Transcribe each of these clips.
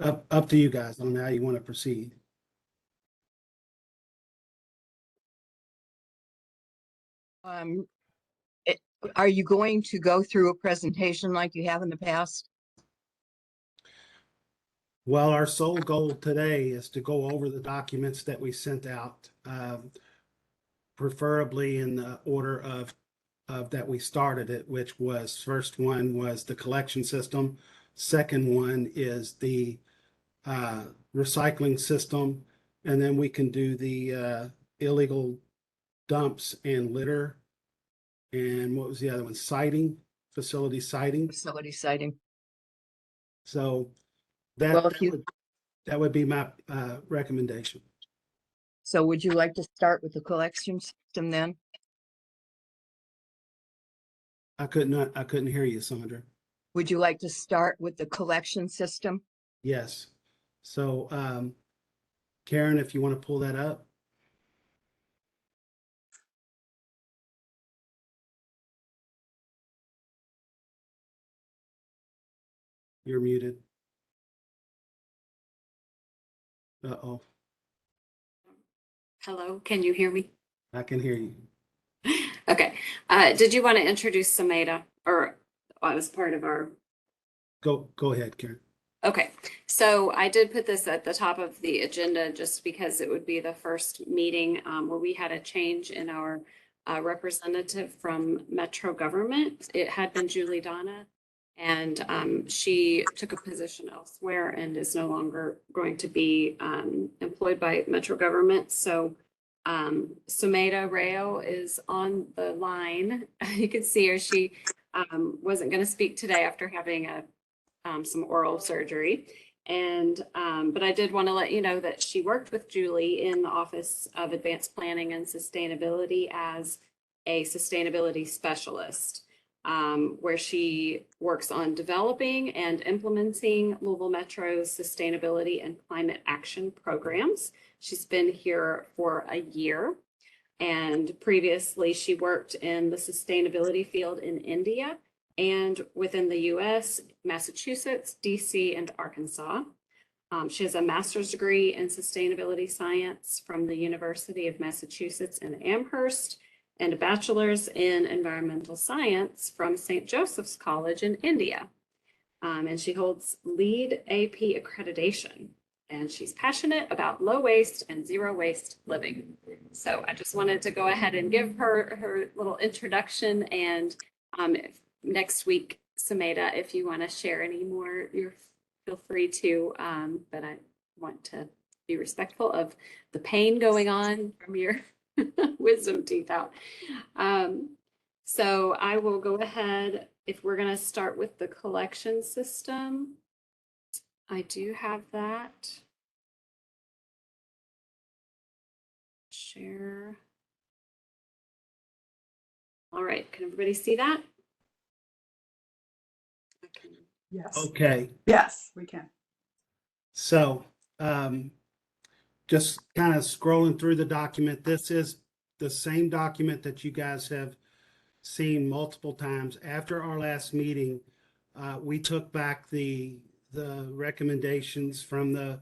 Up to you guys on how you want to proceed. Um, are you going to go through a presentation like you have in the past? Well, our sole goal today is to go over the documents that we sent out, preferably in the order of that we started it, which was first one was the collection system. Second one is the recycling system. And then we can do the illegal dumps and litter. And what was the other one? Citing, facility citing. Facility citing. So Well, if you, that would be my recommendation. so would you like to start with the collection system then? I couldn't hear you, Sandra. Would you like to start with the collection system? Yes. So, Karen, if you want to pull that up. You're muted. Uh-oh, Hello, can you hear me? I can hear you. Okay. Did you want to introduce Sameda, or I was part of our? Go ahead, Karen. Okay, so I did put this at the top of the agenda just because it would be the first meeting where we had a change in our representative from Metro government. It had been Julie Donna, and she took a position elsewhere and is no longer going to be employed by Metro government. So Sumeda Rayo is on the line. You can see her. She wasn't going to speak today after having some oral surgery. And but I did want to let you know that she worked with Julie in the Office of Advanced Planning and Sustainability as a sustainability specialist, where she works on developing and implementing Louisville Metro's sustainability and climate action programs. She's been here for a year, and previously she worked in the sustainability field in India and within the US, Massachusetts, DC, and Arkansas. She has a master's degree in sustainability science from the University of Massachusetts in Amherst and a bachelor's in environmental science from St. Joseph's College in India. And she holds LEED AP accreditation, and she's passionate about low waste and zero waste living. So I just wanted to go ahead and give her little introduction, and next week, Sumeda, if you want to share any more, feel free to, but I want to be respectful of the pain going on from your wisdom teeth out. So I will go ahead, if we're going to start with the collection system. I do have that. Share. All right, can everybody see that? Yes. Okay. Yes, we can. So, just kind of scrolling through the document. This is the same document that you guys have seen multiple times. After our last meeting, we took back the recommendations from the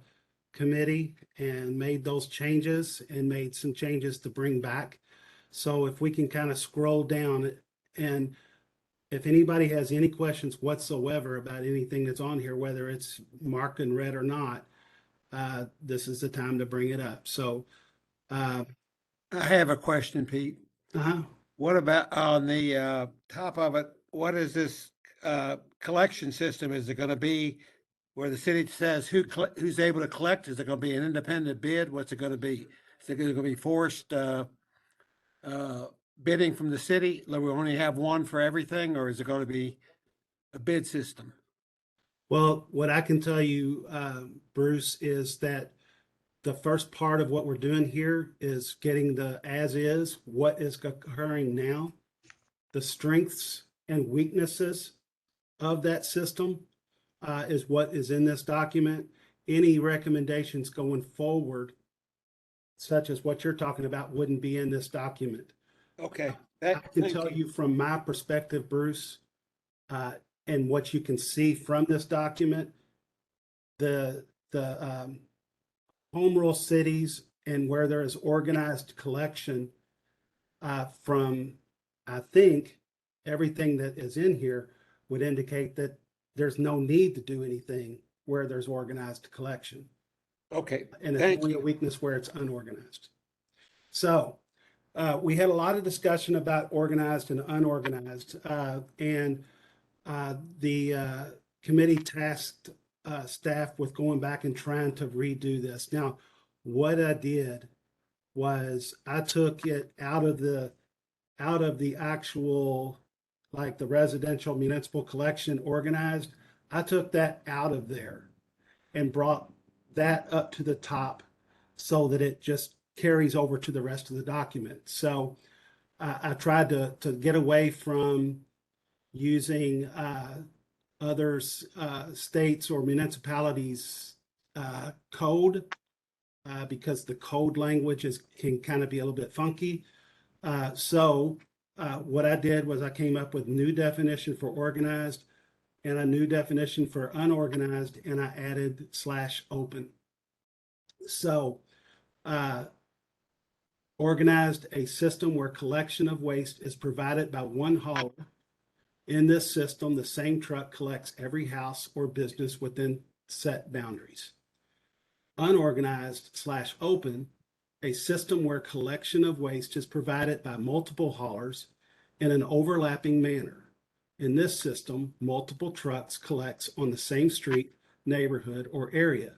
committee and made those changes and made some changes to bring back. So if we can kind of scroll down, and if anybody has any questions whatsoever about anything that's on here, whether it's marked in red or not, this is the time to bring it up. So, I have a question, Pete. uh-huh. What about on the top of it? What is this collection system? Is it going to be where the city says who's able to collect? Is it going to be an independent bid? What's it going to be? Is it going to be forced bidding from the city? Like we only have one for everything, or is it going to be a bid system? Well, what I can tell you, Bruce, is that the first part of what we're doing here is getting the as is, what is occurring now, the strengths and weaknesses of that system is what is in this document. Any recommendations going forward, such as what you're talking about, wouldn't be in this document. Okay. I can tell you from my perspective, Bruce, and what you can see from this document, the home rule cities and where there is organized collection from, I think, everything that is in here would indicate that there's no need to do anything where there's organized collection. Okay, And it's thank only a you. weakness where it's unorganized. So we had a lot of discussion about organized and unorganized, and the committee tasked staff with going back and trying to redo this. Now, what I did was I took it out of the actual, like the residential municipal collection organized. I took that out of there and brought that up to the top so that it just carries over to the rest of the document. So I tried to get away from using other states or municipalities code because the code language can kind of be a little bit funky. So what I did was I came up with new definition for organized and a new definition for unorganized, and I added /open. So organized, a system where collection of waste is provided by one hauler. In this system, the same truck collects every house or business within set boundaries. Unorganized /open, a system where collection of waste is provided by multiple haulers in an overlapping manner. In this system, multiple trucks collects on the same street, neighborhood, or area.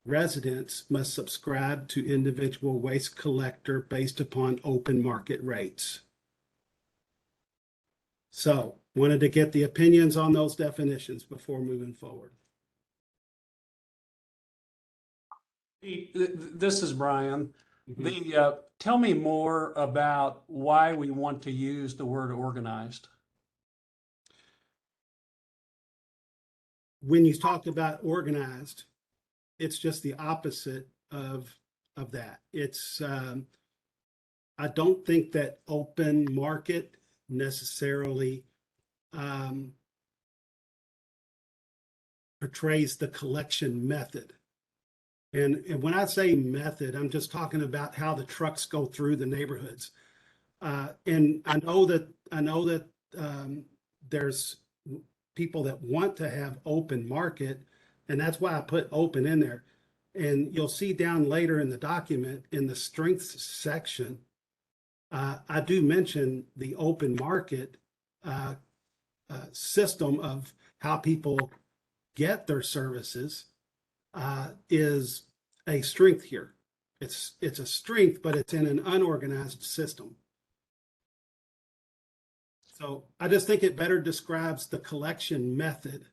Residents must subscribe to individual waste collector based upon open market rates. So, wanted to get the opinions on those definitions before moving forward. This is Brian. Tell me more about why we want to use the word organized. When you talk about organized, it's just the opposite of that. It's I don't think that open market necessarily portrays the collection method. And when I say method, I'm just talking about how the trucks go through the neighborhoods. And I know that there's people that want to have open market, and that's why I put open in there. And you'll see down later in the document in the strengths section, I do mention the open market system of how people get their services is a strength here. It's a strength, but it's in an unorganized system. So I just think it better describes the collection method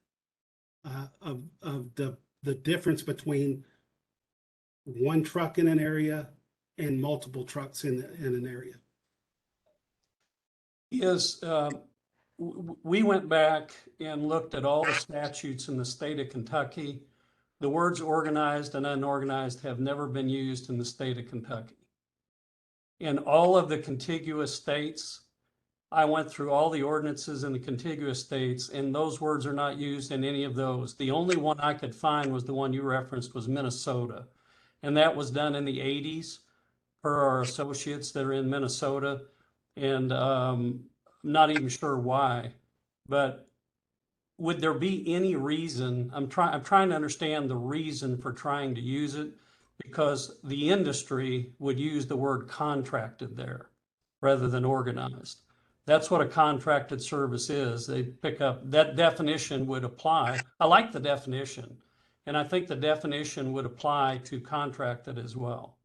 of the difference between one truck in an area and multiple trucks in an area. We went back and looked at all the statutes in the state of Kentucky. The words organized and unorganized have never been used in the state of Kentucky. In all of the contiguous states, I went through all the ordinances in the contiguous states, and those words are not used in any of those. The only one I could find was the one you referenced, was Minnesota. And that was done in the 80s per our associates that are in Minnesota. And I'm not even sure why, but would there be any reason? I'm trying to understand the reason for trying to use it, because the industry would use the word contracted there rather than organized. That's what a contracted service is. They pick up, that definition would apply. I like the definition, and I think the definition would apply to contracted as well.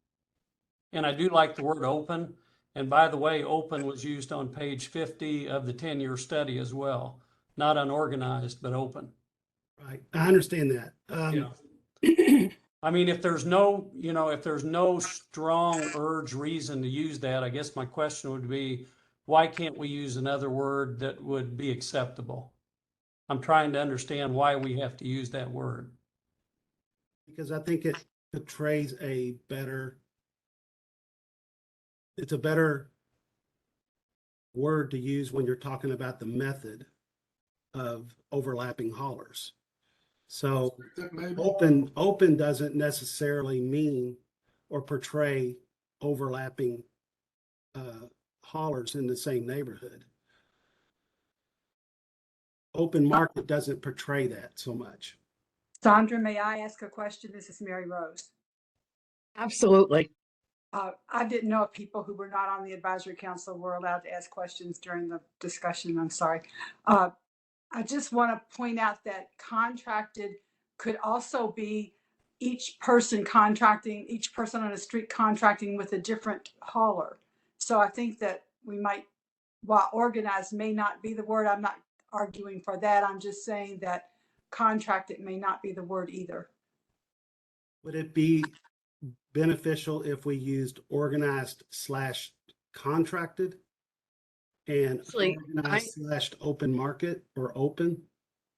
And I do like the word open. And by the way, open was used on page 50 of the 10-year study as well. Not unorganized, but open. Right. I understand that. I mean, if there's no, if there's no strong urge reason to use that, I guess my question would be, why can't we use another word that would be acceptable? I'm trying to understand why we have to use that word. Because I think it portrays it's a better word to use when you're talking about the method of overlapping haulers. So Maybe. open doesn't necessarily mean or portray overlapping haulers in the same neighborhood. Open market doesn't portray that so much. Sandra, may I ask a question? This is Mary Rose. Absolutely. I didn't know if people who were not on the advisory council were allowed to ask questions during the discussion. I'm sorry. I just want to point out that contracted could also be each person on the street contracting with a different hauler. So I think that we might, while organized may not be the word, I'm not arguing for that. I'm just saying that contracted may not be the word either. Would it be beneficial if we used organized / contracted and Actually, organized / open market or open?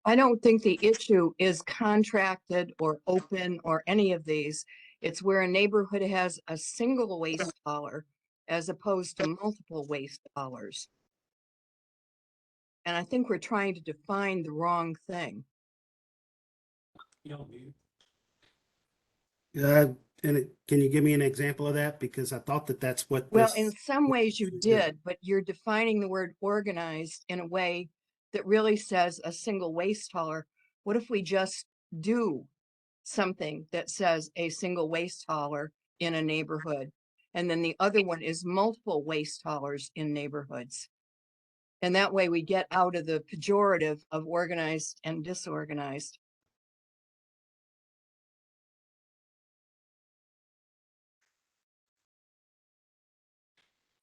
I don't think the issue is contracted or open or any of these. It's where a neighborhood has a single waste hauler as opposed to multiple waste haulers. And I think we're trying to define the wrong thing. Can you give me an example of that? Because I thought that that's what Well, in this, some ways you should do. did, but you're defining the word organized in a way that really says a single waste hauler. What if we just do something that says a single waste hauler in a neighborhood? And then the other one is multiple waste haulers in neighborhoods. And that way we get out of the pejorative of organized and disorganized.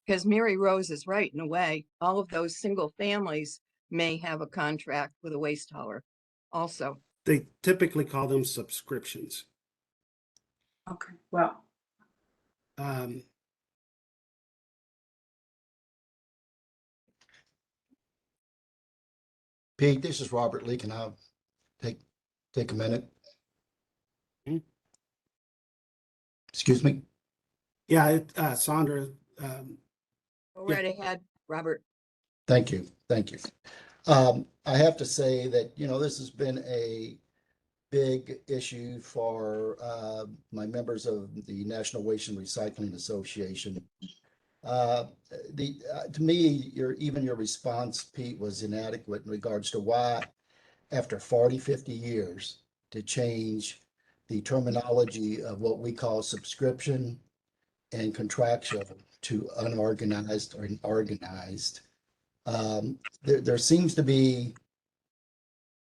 Because Mary Rose is right in a way. All of those single families may have a contract with a waste hauler also. they typically call them subscriptions. Okay, well, Um, Pete, this is Robert Lee. Can I take a minute? Mhm. Excuse me? yeah, Sandra, Go Yeah. right ahead, Robert. Thank you. Thank you. I have to say that, this has been a big issue for my members of the National Waste and Recycling Association. To me, your response, Pete, was inadequate in regards to why, after 40, 50 years, to change the terminology of what we call subscription and contractual to unorganized or organized. There seems to be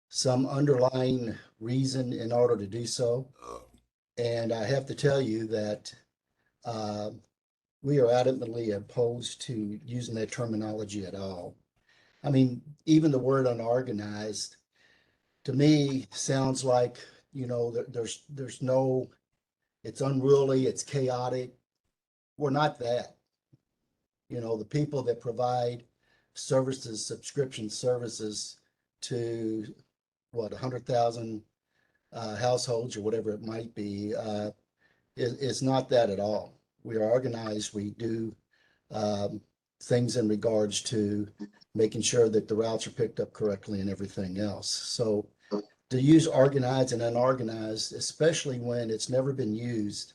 some underlying reason in order to do so. And I have to tell you that we are adamantly opposed to using that terminology at all. I mean, even the word unorganized, to me, sounds like, there's no, it's unruly, it's chaotic. We're not that. The people that provide services, subscription services to 100,000 households or whatever it might be, it's not that at all. We are organized. We do things in regards to making sure that the routes are picked up correctly and everything else. So to use organized and unorganized, especially when it's never been used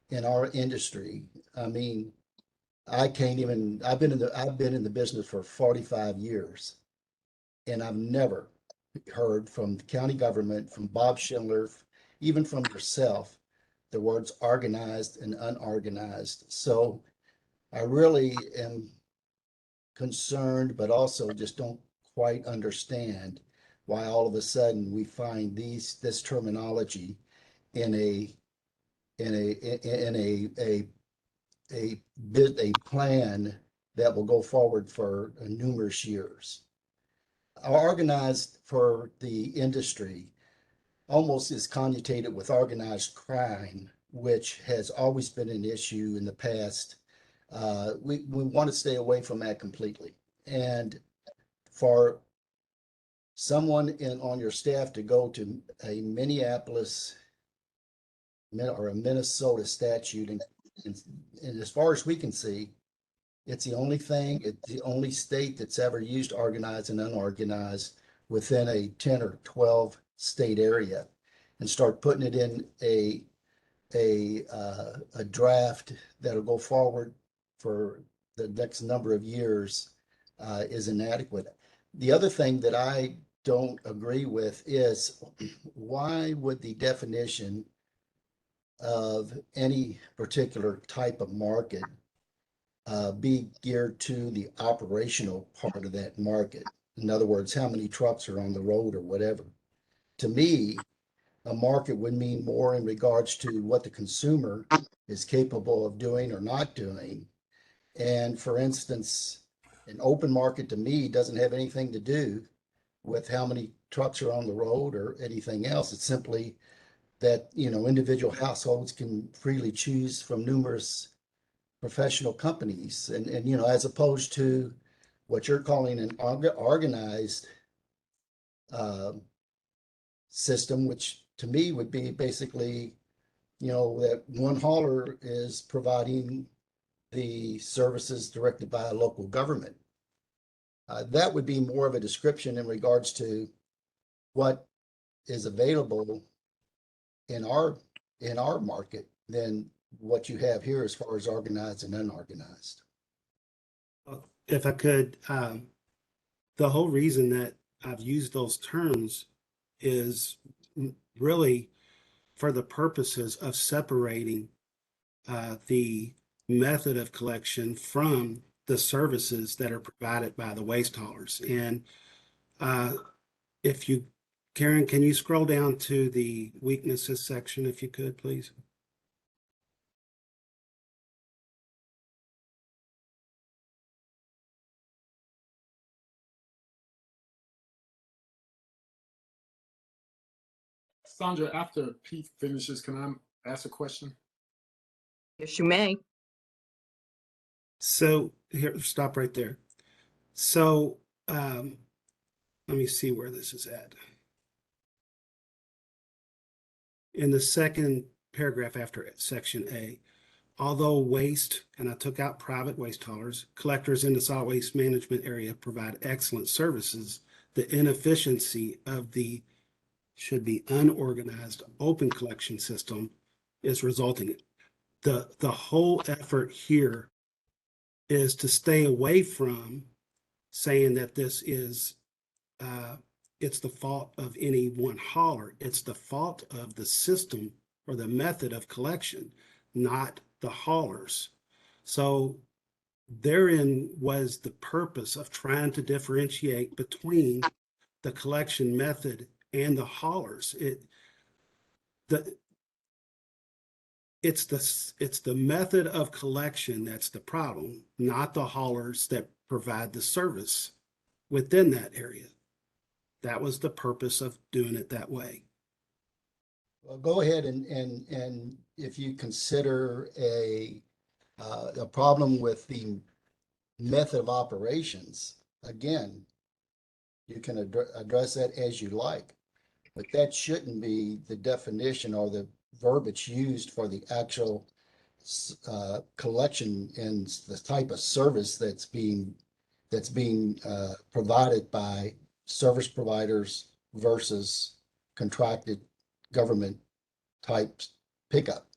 in our industry, I mean, I've been in the business for 45 years, and I've never heard from the county government, from Bob Schindler, even from yourself, the words organized and unorganized. So I really am concerned, but also just don't quite understand why all of a sudden we find this terminology in a plan that will go forward for numerous years. Organized for the industry almost is connotated with organized crime, which has always been an issue in the past. We want to stay away from that completely. And for someone on your staff to go to a Minneapolis or a Minnesota statute, and as far as we can see, it's the only state that's ever used organized and unorganized within a 10 or 12 state area. and start putting it in a draft that'll go forward for the next number of years is inadequate. The other thing that I don't agree with is why would the definition of any particular type of market be geared to the operational part of that market? In other words, how many trucks are on the road or whatever. To me, a market would mean more in regards to what the consumer is capable of doing or not doing. And for instance, an open market to me doesn't have anything to do with how many trucks are on the road or anything else. It's simply that, individual households can freely choose from numerous professional companies and as opposed to what you're calling an organized system, which to me would be basically, that one hauler is providing the services directed by a local government. That would be more of a description in regards to what is available in our market than what you have here as far as organized and unorganized. If I could, the whole reason that I've used those terms is really for the purposes of separating the method of collection from the services that are provided by the waste haulers. And Karen, can you scroll down to the weaknesses section if you could, please? Sandra, after Pete finishes, can I ask a question? Yes, you may. So here, stop right there. So let me see where this is at. In the second paragraph after section A, although waste, and I took out private waste haulers, collectors in the solid waste management area provide excellent services, the inefficiency of the should be unorganized open collection system is resulting. The whole effort here is to stay away from saying that this is it's the fault of any one hauler. It's the fault of the system or the method of collection, not the haulers. So therein was the purpose of trying to differentiate between the collection method and the haulers. It's the method of collection that's the problem, not the haulers that provide the service within that area. That was the purpose of doing it that way. Well, go ahead and if you consider a problem with the method of operations, again, you can address that as you like, but that shouldn't be the definition or the verbiage used for the actual collection and the type of service that's being provided by service providers versus contracted government type pickup.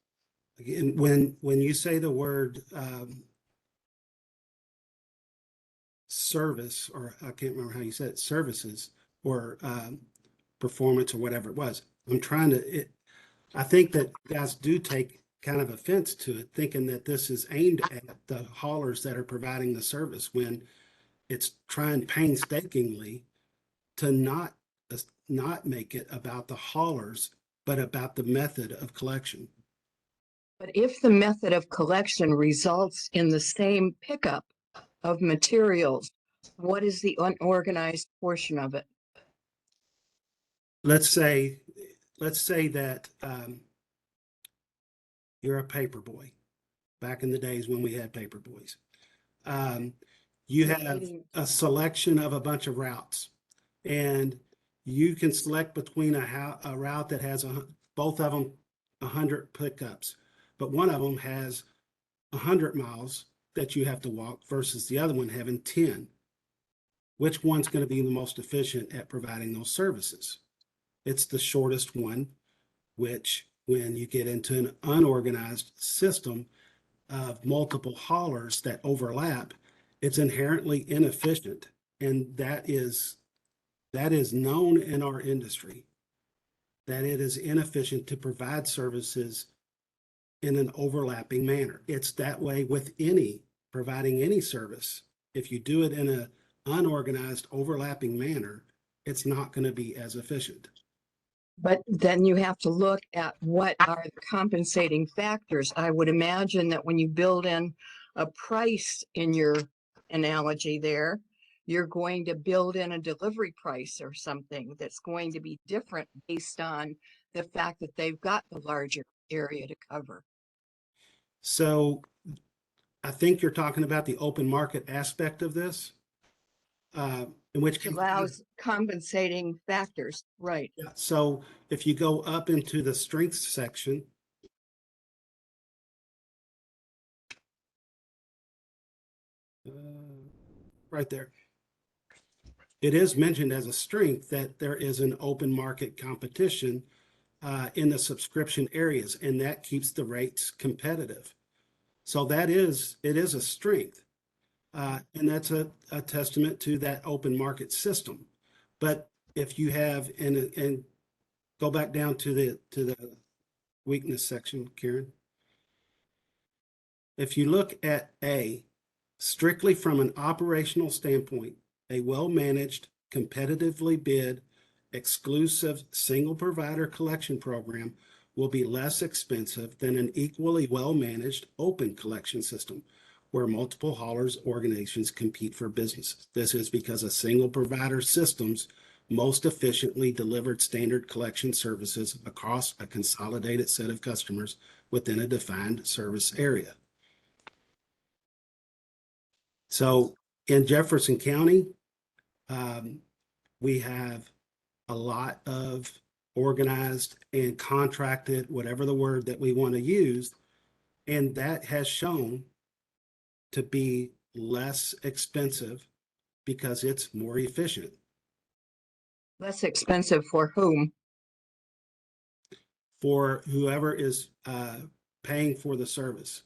Again, when you say the word service, or I can't remember how you said it, services or performance or whatever it was, I think that guys do take kind of offense to it, thinking that this is aimed at the haulers that are providing the service, when it's trying painstakingly to not make it about the haulers, but about the method of collection. But if the method of collection results in the same pickup of materials, what is the unorganized portion of it? Let's say that you're a paper boy. Back in the days when we had paper boys, you have a selection of a bunch of routes, and you can select between a route that has both of them 100 pickups, but one of them has 100 miles that you have to walk versus the other one having 10. Which one's going to be the most efficient at providing those services? It's the shortest one, which when you get into an unorganized system of multiple haulers that overlap, it's inherently inefficient. And that is known in our industry, that it is inefficient to provide services in an overlapping manner. It's that way with providing any service. If you do it in an unorganized, overlapping manner, it's not going to be as efficient. But then you have to look at what are the compensating factors. I would imagine that when you build in a price in your analogy there, you're going to build in a delivery price or something that's going to be different based on the fact that they've got the larger area to cover. So I think you're talking about the open market aspect of this, in which Which case, allows compensating factors, right? yeah. So if you go up into the strengths section, right there, it is mentioned as a strength that there is an open market competition in the subscription areas, and that keeps the rates competitive. So it is a strength. And that's a testament to that open market system. But if you have, and go back down to the weakness section, Karen. If you look at strictly from an operational standpoint, a well-managed, competitively bid, exclusive single provider collection program will be less expensive than an equally well-managed open collection system where multiple haulers organizations compete for business. This is because a single provider systems most efficiently delivered standard collection services across a consolidated set of customers within a defined service area. So in Jefferson County, we have a lot of organized and contracted, whatever the word that we want to use, and that has shown to be less expensive because it's more efficient. Less expensive for whom? For whoever is paying for the service.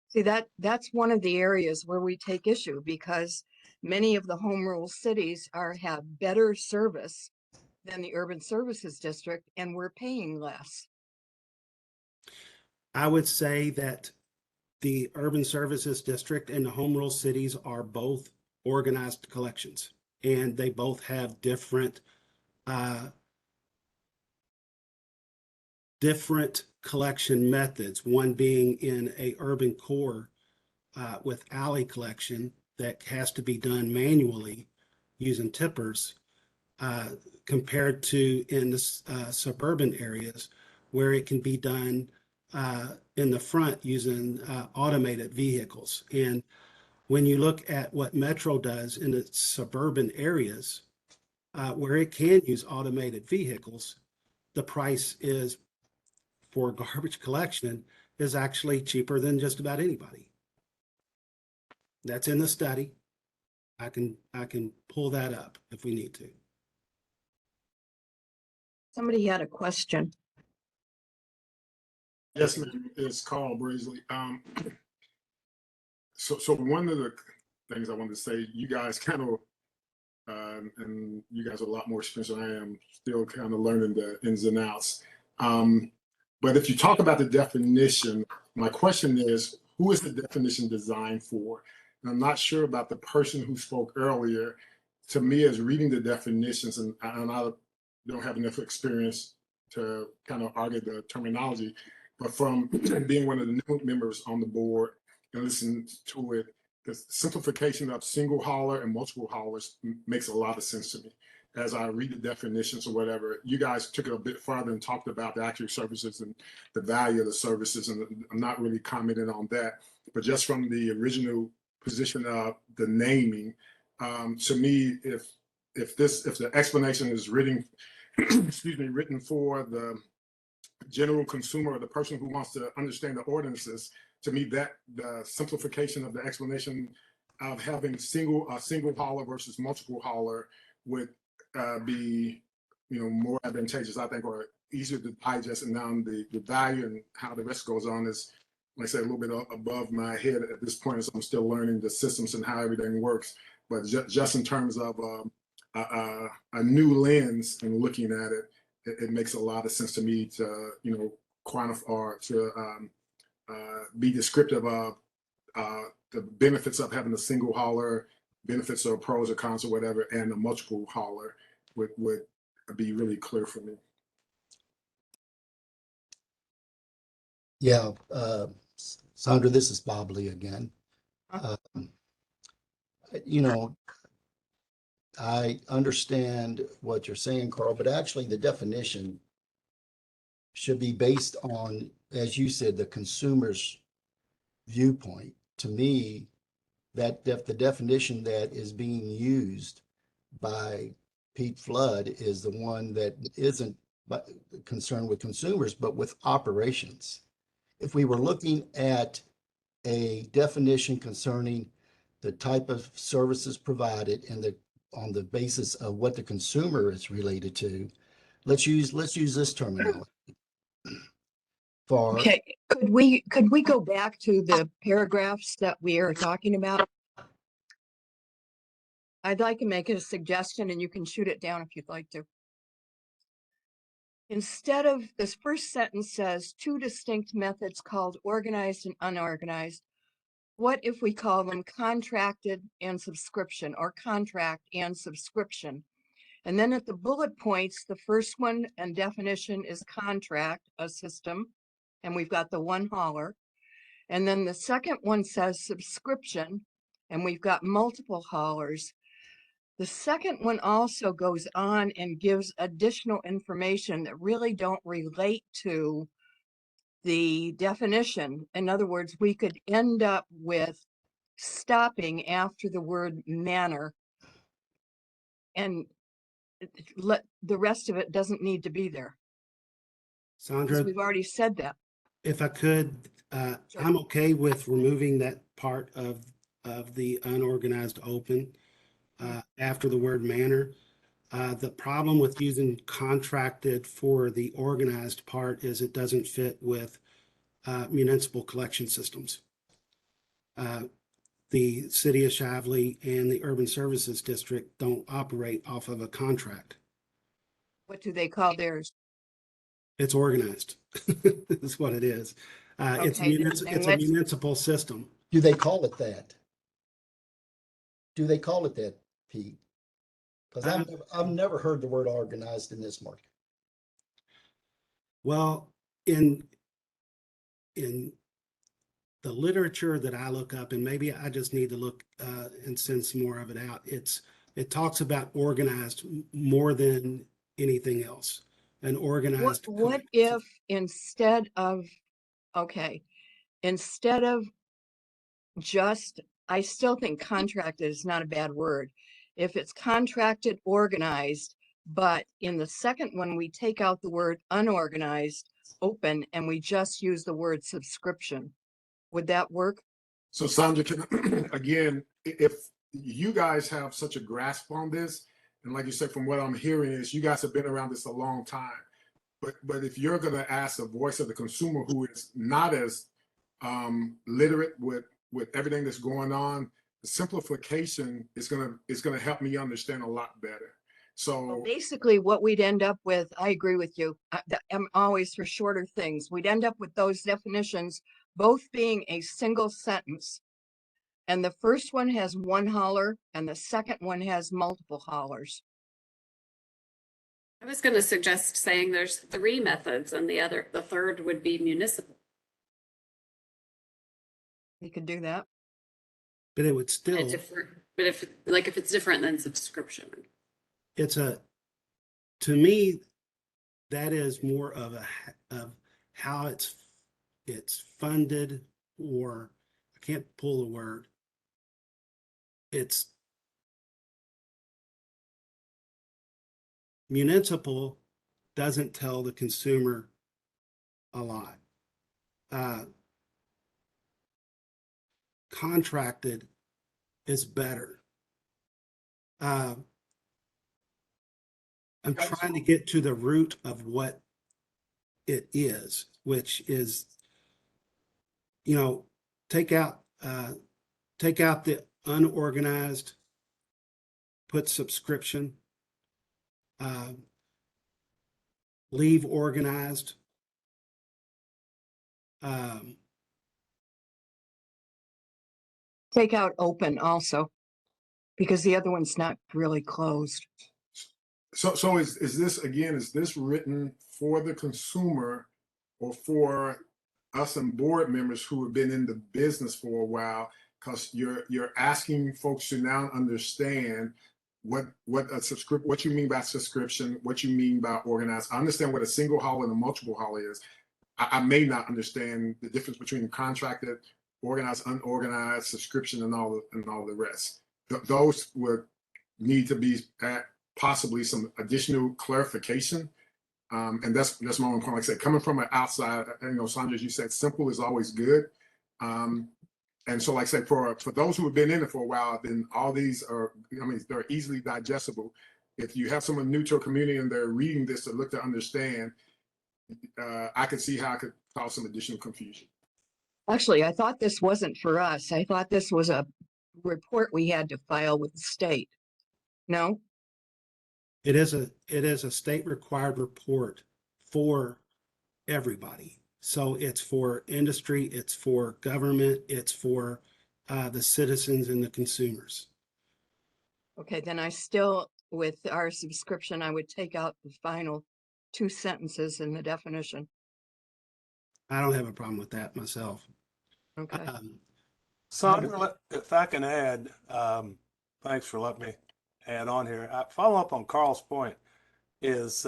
See, that's one of the areas where we take issue because many of the home rule cities have better service than the urban services district, and we're paying less. I would say that the urban services district and the home rule cities are both organized collections, and they both have different collection methods, one being in a urban core with alley collection that has to be done manually using tippers, compared to in the suburban areas where it can be done in the front using automated vehicles. And when you look at what Metro does in its suburban areas, where it can use automated vehicles, the price is for garbage collection is actually cheaper than just about anybody. That's in the study. I can pull that up if we need to. Somebody had a question. Yes, ma'am. It's Carl Braisley. So one of the things I wanted to say, you guys kind of, and you guys are a lot more experienced than I am, still kind of learning the ins and outs. But if you talk about the definition, my question is, who is the definition designed for? And I'm not sure about the person who spoke earlier. To me, as reading the definitions, and I don't have enough experience to kind of argue the terminology, but from being one of the new members on the board and listening to it, the simplification of single hauler and multiple haulers makes a lot of sense to me. As I read the definitions or whatever, you guys took it a bit farther and talked about the actual services and the value of the services, and I'm not really commenting on that. But just from the original position of the naming, to me, if the explanation is written, excuse me, written for the general consumer or the person who wants to understand the ordinances, to me that the simplification of the explanation of having a single hauler versus multiple hauler would be more advantageous, I think, or easier to digest, and down the value and how the rest goes on is, like I said, a little bit above my head at this point, as I'm still learning the systems and how everything works. But just in terms of a new lens and looking at it, it makes a lot of sense to me to, you know, quantify or to be descriptive of the benefits of having a single hauler, benefits or pros or cons or whatever, and a multiple hauler would be really clear for me. Yeah, Sandra, this is Bob Lee again. You know, I understand what you're saying, Carl, but actually the definition should be based on, as you said, the consumer's viewpoint. To me, that the definition that is being used by Pete Flood is the one that isn't concerned with consumers, but with operations. If we were looking at a definition concerning the type of services provided and on the basis of what the consumer is related to, let's use this terminology. For Okay, could we go back to the paragraphs that we are talking about? I'd like to make a suggestion and you can shoot it down if you'd like to. Instead of this first sentence says two distinct methods called organized and unorganized. What if we call them contracted and subscription, or contract and subscription? And then at the bullet points, the first one and definition is contract, a system, and we've got the one hauler. And then the second one says subscription, and we've got multiple haulers. The second one also goes on and gives additional information that really don't relate to the definition. In other words, we could end up with stopping after the word manner, and let the rest of it doesn't need to be there. Sandra, We've already said that. if I could, Sure. I'm okay with removing that part of the unorganized open after the word manner. The problem with using contracted for the organized part is it doesn't fit with municipal collection systems. The city of Shively and the Urban Services District don't operate off of a contract. What do they call theirs? It's organized. That's what it is. It's Okay, then it's a let's- municipal system. do they call it that? Do they call it that, Pete? Because I've never heard the word organized in this market. Well, in the literature that I look up, and maybe I just need to look and send some more of it out, it talks about organized more than anything else. An organized. What if instead of, okay, instead of just, I still think contracted is not a bad word. If it's contracted, organized, but in the second one, we take out the word unorganized, open, and we just use the word subscription. Would that work? So Sandra, again, if you guys have such a grasp on this, and like you said, from what I'm hearing is you guys have been around this a long time, but if you're going to ask the voice of the consumer who is not as literate with everything that's going on, the simplification is going to help me understand a lot better. So Basically, what we'd end up with, I agree with you. I'm always for shorter things. We'd end up with those definitions both being a single sentence. And the first one has one hauler and the second one has multiple haulers. I was going to suggest saying there's 3 methods and the third would be municipal. We could do that. But it would still, But if it's different than subscription. to me, that is more of how it's funded, or I can't pull the word. It's municipal doesn't tell the consumer a lot. Contracted is better. I'm trying to get to the root of what it is, which is, you know, take out the unorganized, put subscription, leave organized. Take out open also, because the other one's not really closed. So is this, again, is this written for the consumer or for us and board members who have been in the business for a while? Because you're asking folks to now understand what you mean by subscription, what you mean by organized. I understand what a single hauler and a multiple hauler is. I may not understand the difference between contracted, organized, unorganized, subscription, and all the rest. Those would need to be possibly some additional clarification. And that's my own point. Like I said, coming from an outside, Sandra, as you said, simple is always good. And so, like I said, for those who have been in it for a while, then all these are, they're easily digestible. If you have someone new to a community and they're reading this to look to understand, I could see how it could cause some additional confusion. Actually, I thought this wasn't for us. I thought this was a report we had to file with the state. No? It is a state required report for everybody. So it's for industry, it's for government, it's for the citizens and the consumers. Okay, then with our subscription, I would take out the final 2 sentences in the definition. I don't have a problem with that myself. Okay. Sandra, if I can add, thanks for letting me add on here. I follow up on Carl's point is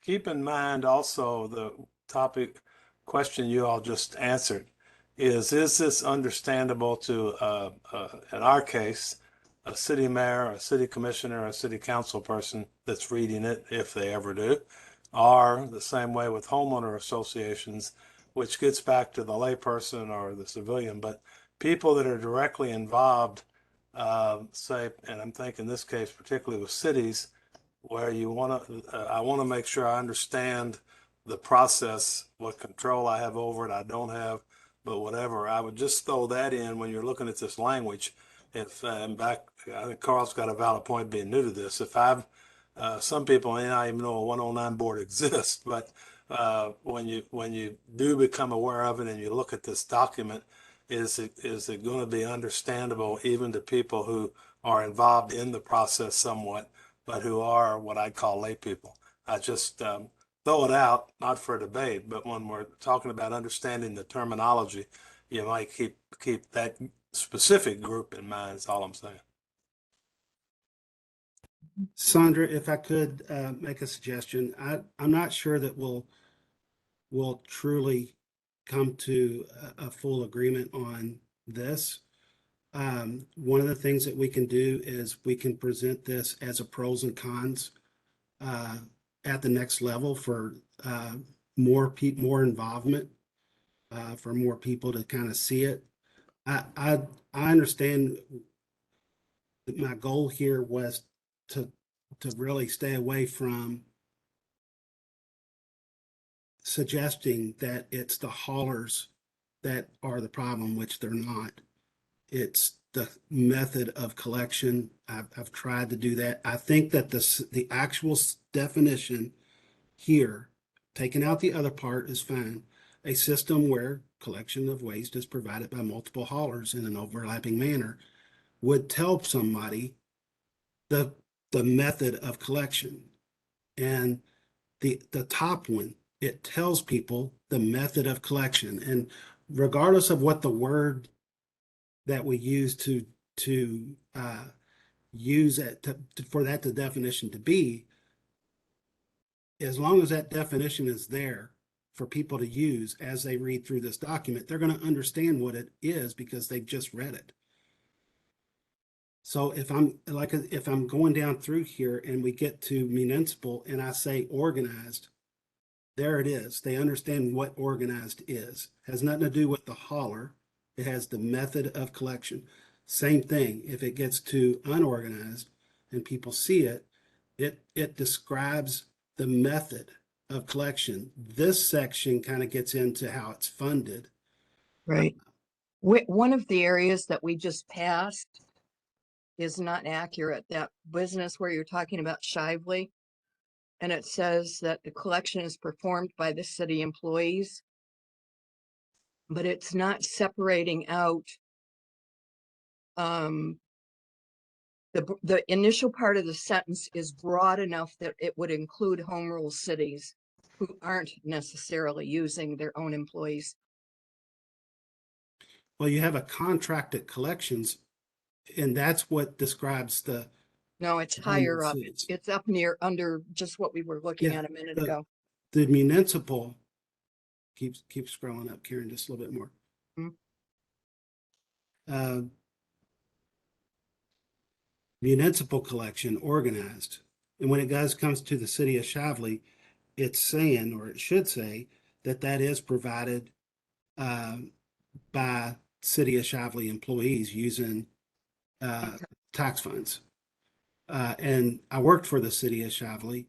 keep in mind also the topic question you all just answered is this understandable to, in our case, a city mayor, a city commissioner, a city council person that's reading it, if they ever do, or the same way with homeowner associations, which gets back to the layperson or the civilian, but people that are directly involved, say, and I'm thinking this case particularly with cities, where I want to make sure I understand the process, what control I have over it, I don't have, but whatever. I would just throw that in when you're looking at this language. If I think Carl's got a valid point being new to this. If some people may not even know a 109 board exists, but when you do become aware of it and you look at this document, is it going to be understandable even to people who are involved in the process somewhat, but who are what I call lay people? I just throw it out, not for a debate, but when we're talking about understanding the terminology, you might keep that specific group in mind, is all I'm saying. Sandra, if I could make a suggestion, I'm not sure that we'll truly come to a full agreement on this. One of the things that we can do is we can present this as a pros and cons at the next level for more involvement, for more people to kind of see it. I understand that my goal here was to really stay away from suggesting that it's the haulers that are the problem, which they're not. It's the method of collection. I've tried to do that. I think that the actual definition here, taking out the other part, is fine. A system where collection of waste is provided by multiple haulers in an overlapping manner would tell somebody the method of collection. And the top one, it tells people the method of collection. And regardless of what the word that we use to use it for that the definition to be, as long as that definition is there for people to use as they read through this document, they're going to understand what it is because they've just read it. So if I'm going down through here and we get to municipal and I say organized, there it is. They understand what organized is. It has nothing to do with the hauler. It has the method of collection. Same thing. If it gets to unorganized and people see it, it describes the method of collection. This section kind of gets into how it's funded. Right. One of the areas that we just passed is not accurate. That business where you're talking about Shively. And it says that the collection is performed by the city employees. But it's not separating out. The initial part of the sentence is broad enough that it would include home rule cities who aren't necessarily using their own employees. Well, you have a contracted collections, and that's what describes the No, it's home rule higher up. cities. It's up near under just what we were looking Yeah, at a minute the- ago. The municipal, keep scrolling up, Karen, just a little bit more. Mhm. Uh, Municipal collection organized. And when it comes to the city of Shively, it's saying, or it should say, that is provided by city of Shively employees using tax funds. And I worked for the city of Shively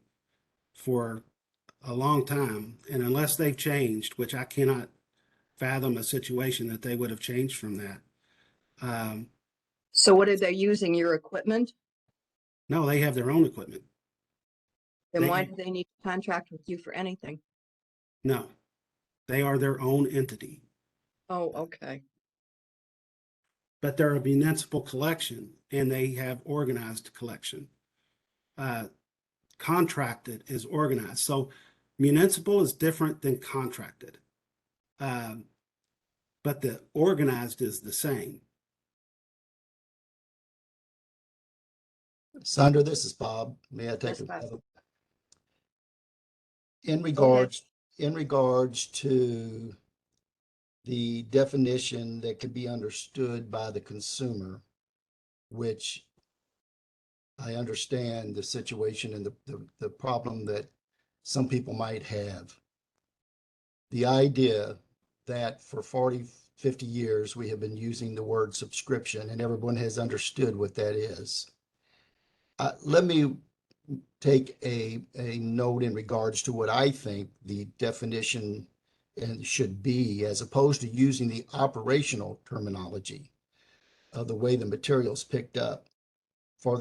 for a long time, and unless they've changed, which I cannot fathom a situation that they would have changed from that. So what are they using? Your equipment? No, they have their own equipment. Then They- why do they need to contract with you for anything? No, they are their own entity, Oh, okay. but they're a municipal collection and they have organized collection. Contracted is organized. So municipal is different than contracted. But the organized is the same. Sandra, this is Bob. May I take Yes, Bob. in ahead. regards to the definition that can be understood by the consumer, which I understand the situation and the problem that some people might have. The idea that for 40, 50 years, we have been using the word subscription and everyone has understood what that is. Let me take a note in regards to what I think the definition and should be, as opposed to using the operational terminology of the way the material's picked up. For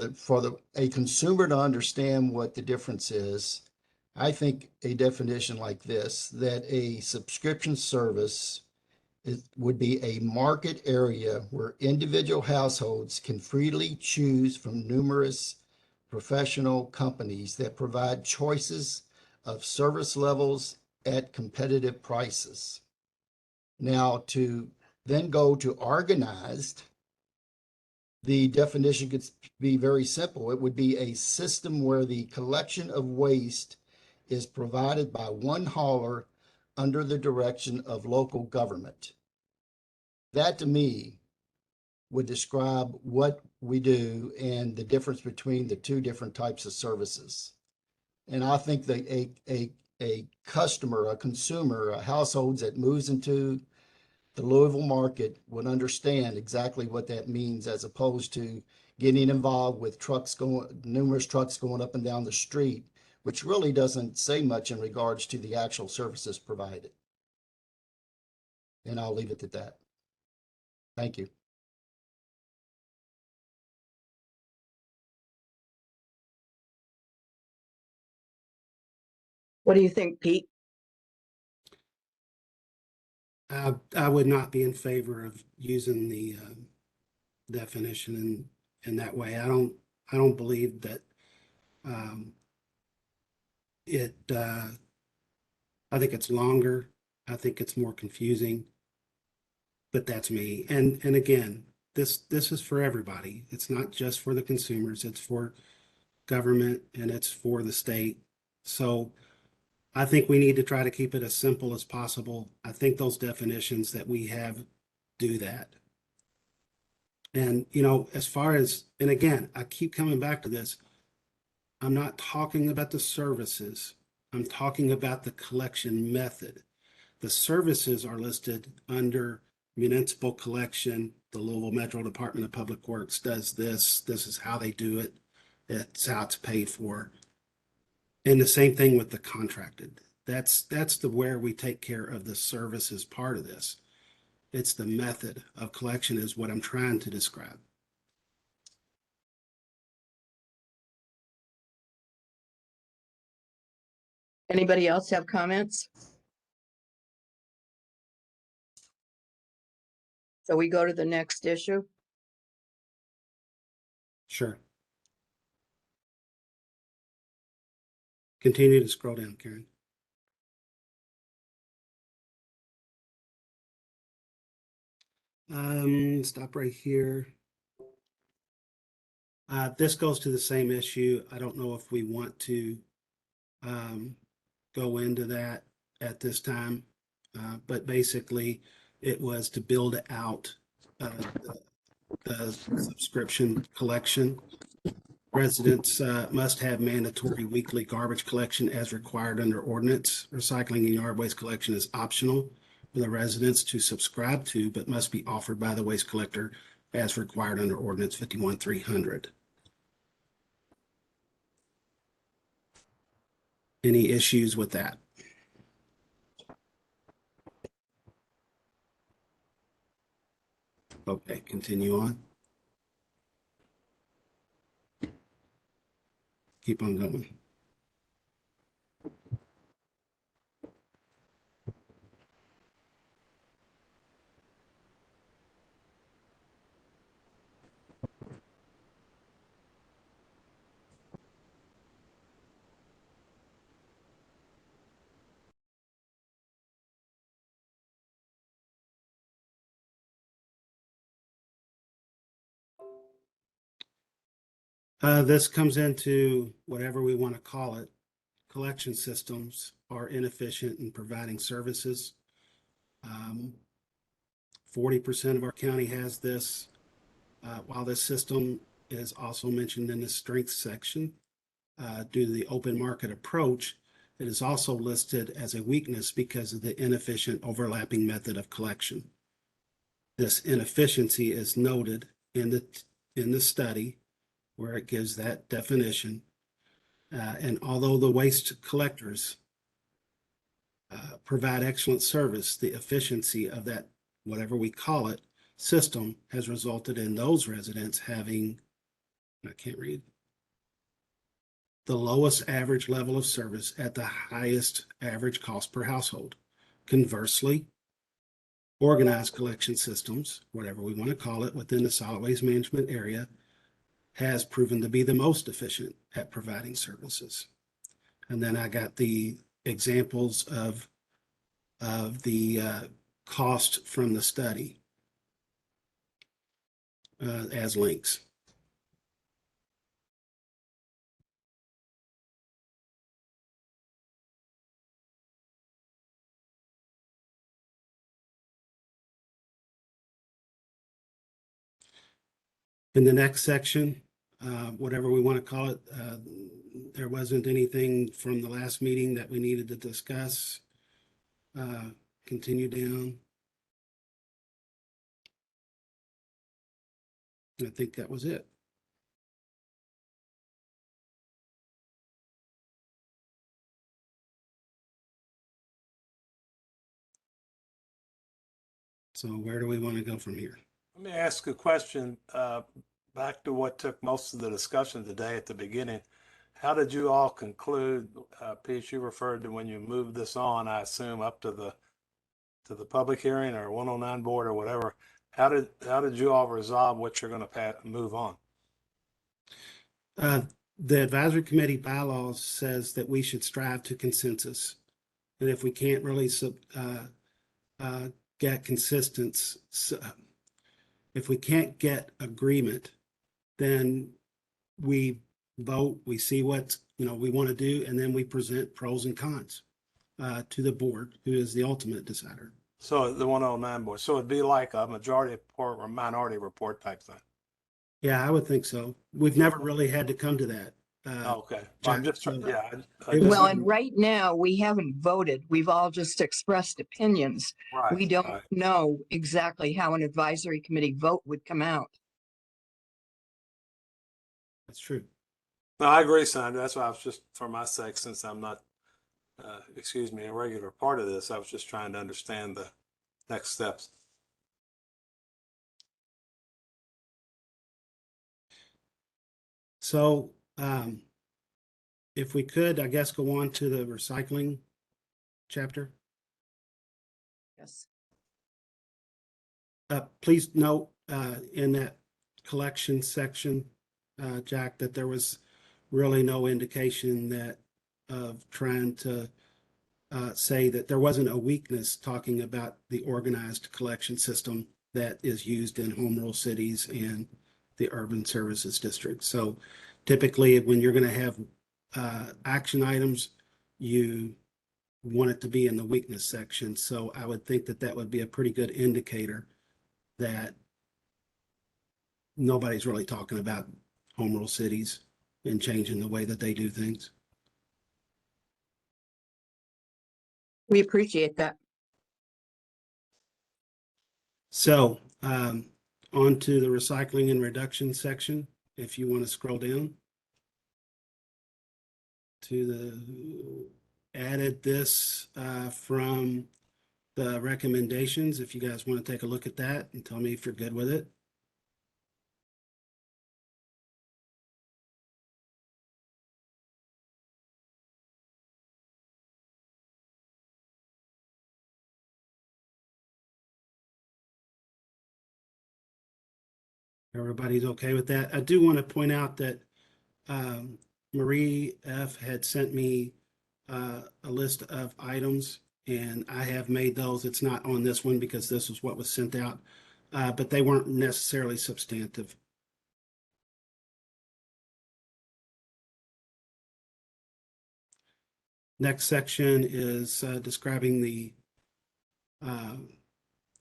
a consumer to understand what the difference is, I think a definition like this, that a subscription service would be a market area where individual households can freely choose from numerous professional companies that provide choices of service levels at competitive prices. Now, to then go to organized, the definition could be very simple. It would be a system where the collection of waste is provided by one hauler under the direction of local government. That to me would describe what we do and the difference between the two different types of services. And I think that a customer, a consumer, a household that moves into the Louisville market would understand exactly what that means, as opposed to getting involved with numerous trucks going up and down the street, which really doesn't say much in regards to the actual services provided. And I'll leave it at that. Thank you. What do you think, Pete? I would not be in favor of using the definition in that way. I don't believe that it. I think it's longer. I think it's more confusing. But that's me. And again, this is for everybody. It's not just for the consumers. It's for government and it's for the state. So I think we need to try to keep it as simple as possible. I think those definitions that we have do that. And, as far as, and again, I keep coming back to this. I'm not talking about the services. I'm talking about the collection method. The services are listed under municipal collection. The Louisville Metro Department of Public Works does this. This is how they do it. It's how it's paid for. And the same thing with the contracted. That's the where we take care of the services part of this. It's the method of collection is what I'm trying to describe. Anybody else have comments? So we go to the next issue. Sure. Continue to scroll down, Karen. Stop right here. This goes to the same issue. I don't know if we want to go into that at this time, but basically it was to build out the subscription collection. Residents must have mandatory weekly garbage collection as required under ordinance. Recycling and yard waste collection is optional for the residents to subscribe to, but must be offered by the waste collector as required under ordinance 51-300. Any issues with that? Okay, continue on. Keep on going. This comes into whatever we want to call it. Collection systems are inefficient in providing services. 40% of our county has this. While this system is also mentioned in the strengths section, due to the open market approach, it is also listed as a weakness because of the inefficient overlapping method of collection. This inefficiency is noted in the study where it gives that definition. And although the waste collectors provide excellent service, the efficiency of that, whatever we call it, system has resulted in those residents having, I can't read, the lowest average level of service at the highest average cost per household. Conversely, organized collection systems, whatever we want to call it, within the solid waste management area has proven to be the most efficient at providing services. And then I got the examples of the cost from the study as links. In the next section, whatever we want to call it, there wasn't anything from the last meeting that we needed to discuss. Continue down. I think that was it. So where do we want to go from here? Let me ask a question, back to what took most of the discussion today at the beginning. How did you all conclude, Pete, you referred to when you moved this on, I assume up to the public hearing or 109 board or whatever. How did you all resolve what you're going to move on? The advisory committee bylaws says that we should strive to consensus. And if we can't really get consistency, if we can't get agreement, then we vote, we see what we want to do, and then we present pros and cons to the board, who is the ultimate decider. So the 109 board. So it'd be like a majority report or minority report type thing. Yeah, I would think so. We've never really had to come to that. Okay. I'm just trying, yeah. Well, and right now we haven't voted. We've all just expressed opinions. Right, We don't right. know exactly how an advisory committee vote would come out. That's true. No, I agree, Sandra. That's why I was just, for my sake, since I'm not excuse me, a regular part of this. I was just trying to understand the next steps. So, if we could, I guess, go on to the recycling chapter. Yes. Please note, in that collection section, Jack, that there was really no indication that of trying to say that there wasn't a weakness talking about the organized collection system that is used in home rule cities and the urban services district. So typically, when you're going to have action items, you want it to be in the weakness section. So I would think that that would be a pretty good indicator that nobody's really talking about home rule cities and changing the way that they do things. We appreciate that. So, on to the recycling and reduction section, if you want to scroll down to the added this from the recommendations, if you guys want to take a look at that and tell me if you're good with it. Everybody's okay with that? I do want to point out that Marie F. had sent me a list of items, and I have made those. It's not on this one because this is what was sent out, but they weren't necessarily substantive. Next section is describing the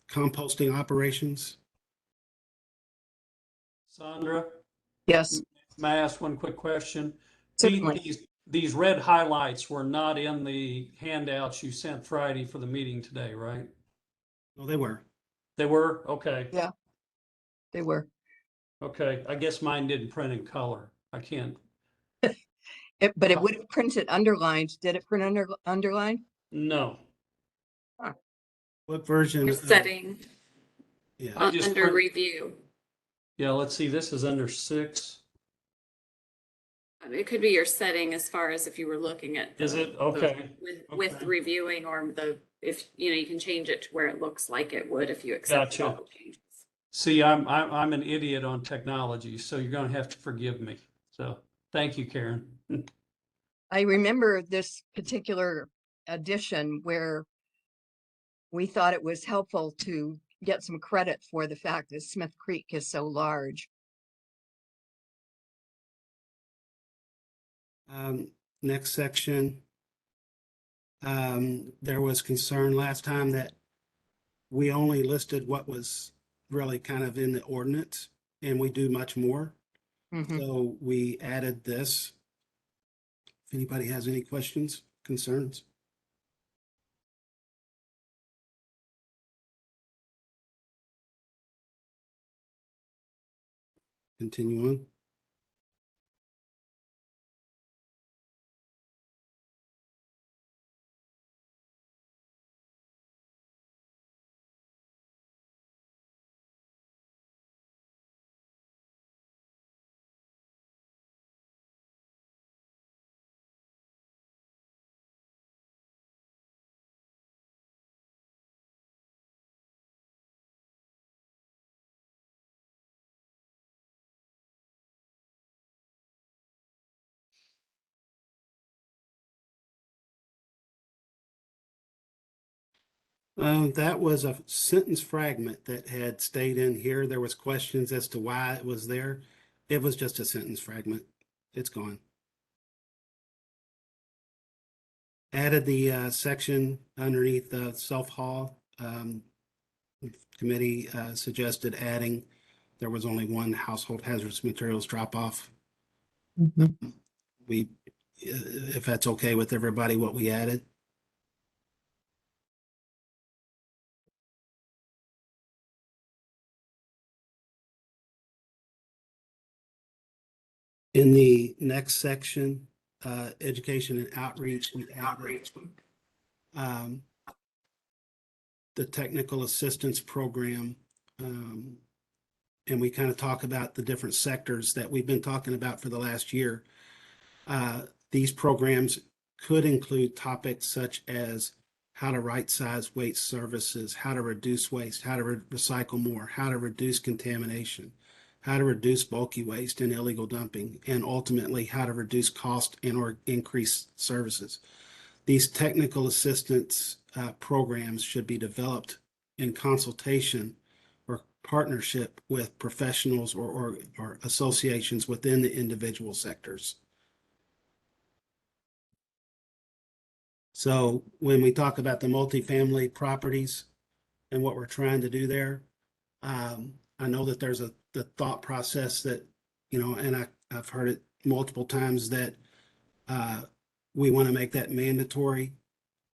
composting operations. Sandra, Yes, may I ask one quick question? certainly. These red highlights were not in the handouts you sent Friday for the meeting today, right? Oh, they were. They were? Okay. Yeah. They were. Okay. I guess mine didn't print in color. I can't. But it would have printed underlined. Did it print underlined? No. What version? Your setting Yeah. I just under print- review. Yeah, let's see. This is under 6. It could be your setting as far as if you were looking at. Is it? Okay. With Okay. reviewing or if, you can change it to where it looks like it would if you accept all Gotcha. the changes. See, I'm an idiot on technology, so you're going to have to forgive me. So thank you, Karen. I remember this particular edition where we thought it was helpful to get some credit for the fact that Smith Creek is so large. Next section. There was concern last time that we only listed what was really kind of in the ordinance, and we do much more. Mhm. So we added this. If anybody has any questions, concerns. Continue on. That was a sentence fragment that had stayed in here. There was questions as to why it was there. It was just a sentence fragment. It's gone. Added the section underneath the self-haul. Committee suggested adding, there was only one household hazardous materials drop-off. We, if that's okay with everybody, what we added. In the next section, education and outreach, we added the technical assistance program. And we kind of talk about the different sectors that we've been talking about for the last year. These programs could include topics such as how to right size waste services, how to reduce waste, how to recycle more, how to reduce contamination, how to reduce bulky waste and illegal dumping, and ultimately how to reduce cost and or increase services. These technical assistance programs should be developed in consultation or partnership with professionals or associations within the individual sectors. So when we talk about the multifamily properties and what we're trying to do there, I know that there's the thought process that, and I've heard it multiple times that we want to make that mandatory.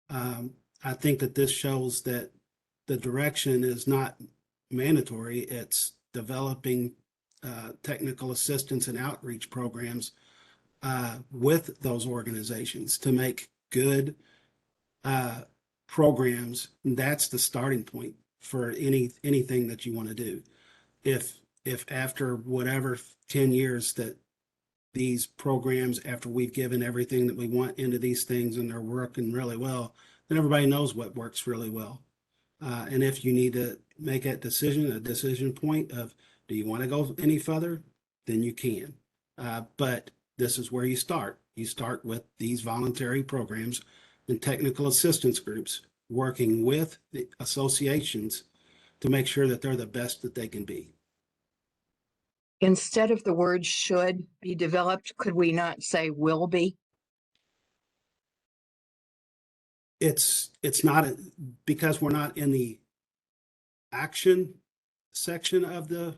I think that this shows that the direction is not mandatory. It's developing technical assistance and outreach programs with those organizations to make good programs. That's the starting point for anything that you want to do. If after whatever 10 years that these programs, after we've given everything that we want into these things and they're working really well, then everybody knows what works really well. And if you need to make a decision point of, do you want to go any further? Then you can. But this is where you start. You start with these voluntary programs and technical assistance groups working with the associations to make sure that they're the best that they can be. Instead of the word should be developed, could we not say will be? It's not because we're not in the action section of the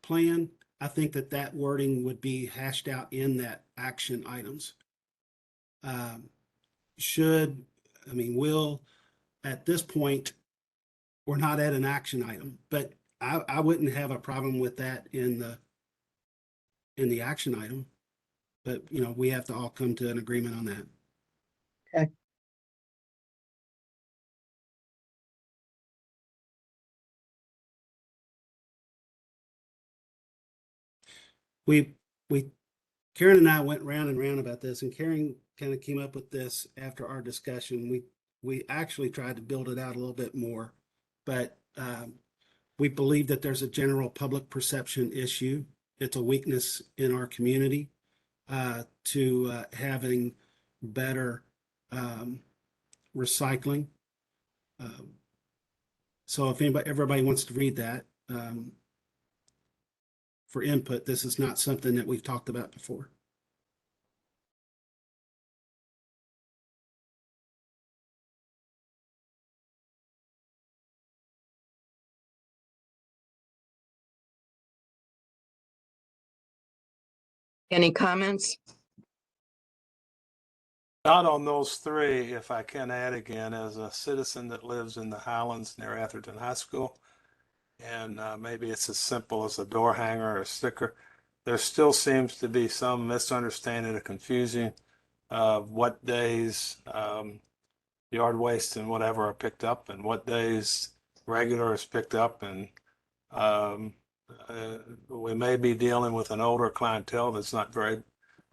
plan. I think that wording would be hashed out in that action items. Will, at this point, we're not at an action item, but I wouldn't have a problem with that in the action item. But we have to all come to an agreement on that. Okay. Karen and I went round and round about this, and Karen kind of came up with this after our discussion. We actually tried to build it out a little bit more, but we believe that there's a general public perception issue. It's a weakness in our community to having better recycling. So if everybody wants to read that for input, this is not something that we've talked about before. Any comments? Not on those three, if I can add again, as a citizen that lives in the Highlands near Atherton High School, and maybe it's as simple as a door hanger or a sticker, there still seems to be some misunderstanding or confusing of what days yard waste and whatever are picked up and what days regular is picked up. And we may be dealing with an older clientele that's not very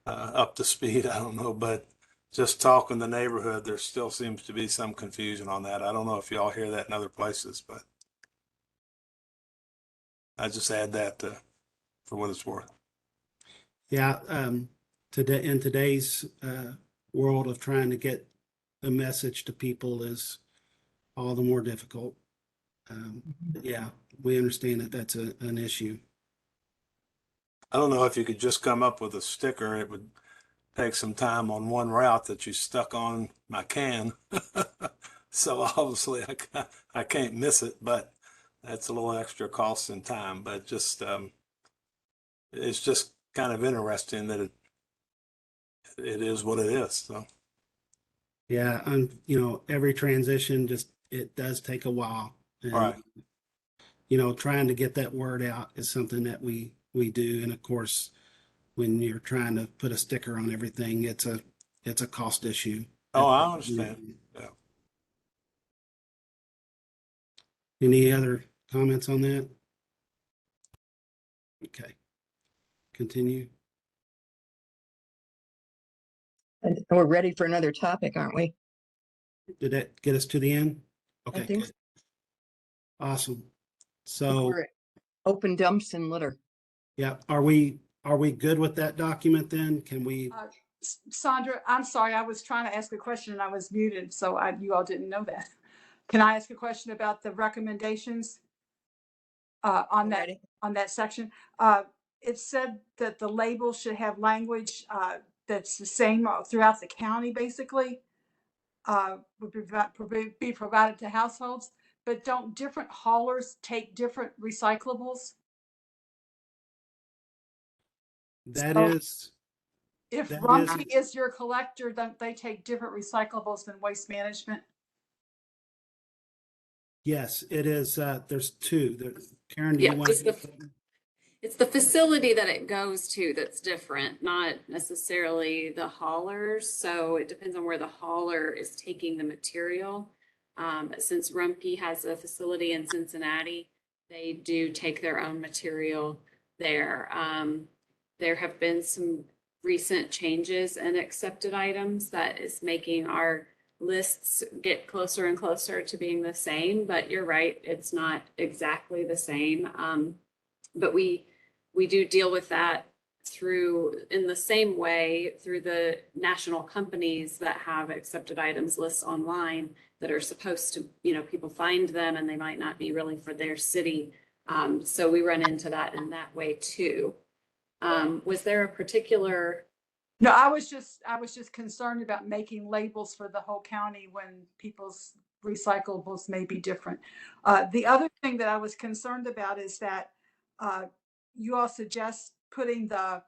up to speed. I don't know, but just talking the neighborhood, there still seems to be some confusion on that. I don't know if y'all hear that in other places, but I just add that for what it's worth. Yeah, today in today's world of trying to get a message to people is all the more difficult. Yeah, we understand that that's an issue. I don't know if you could just come up with a sticker. It would take some time on one route that you stuck on my can. So obviously I can't miss it, but that's a little extra cost and time. But just it's just kind of interesting that it is what it is. So Yeah, every transition it does take a while. And, all right. trying to get that word out is something that we do. And of course, when you're trying to put a sticker on everything. It's a cost issue. Oh, I understand. Yeah. Any other comments on that? Okay. Continue. And we're ready for another topic, aren't we? Did that get us to the end? I Okay, think good. Awesome. So, we're at open dumps and litter. yeah, are we good with that document then? Can we? Sandra, I'm sorry, I was trying to ask a question and I was muted, so you all didn't know that. Can I ask a question about the recommendations on Alrighty. that section? It said that the label should have language that's the same throughout the county, basically, would be provided to households. But don't different haulers take different recyclables? That So is, if that Rumpke is, is your collector, don't they take different recyclables than Waste Management? yes, it is. There's two. Karen, do Yeah, you want just to? it's the facility that it goes to that's different, not necessarily the haulers. So it depends on where the hauler is taking the material. Since Rumpke has a facility in Cincinnati, they do take their own material there. There have been some recent changes in accepted items that is making our lists get closer and closer to being the same, but you're right, it's not exactly the same. But we do deal with that in the same way through the national companies that have accepted items lists online that are supposed to, people find them and they might not be really for their city. So we run into that in that way too. Was there a particular? No, I was just concerned about making labels for the whole county when people's recyclables may be different. The other thing that I was concerned about is that you all suggest putting the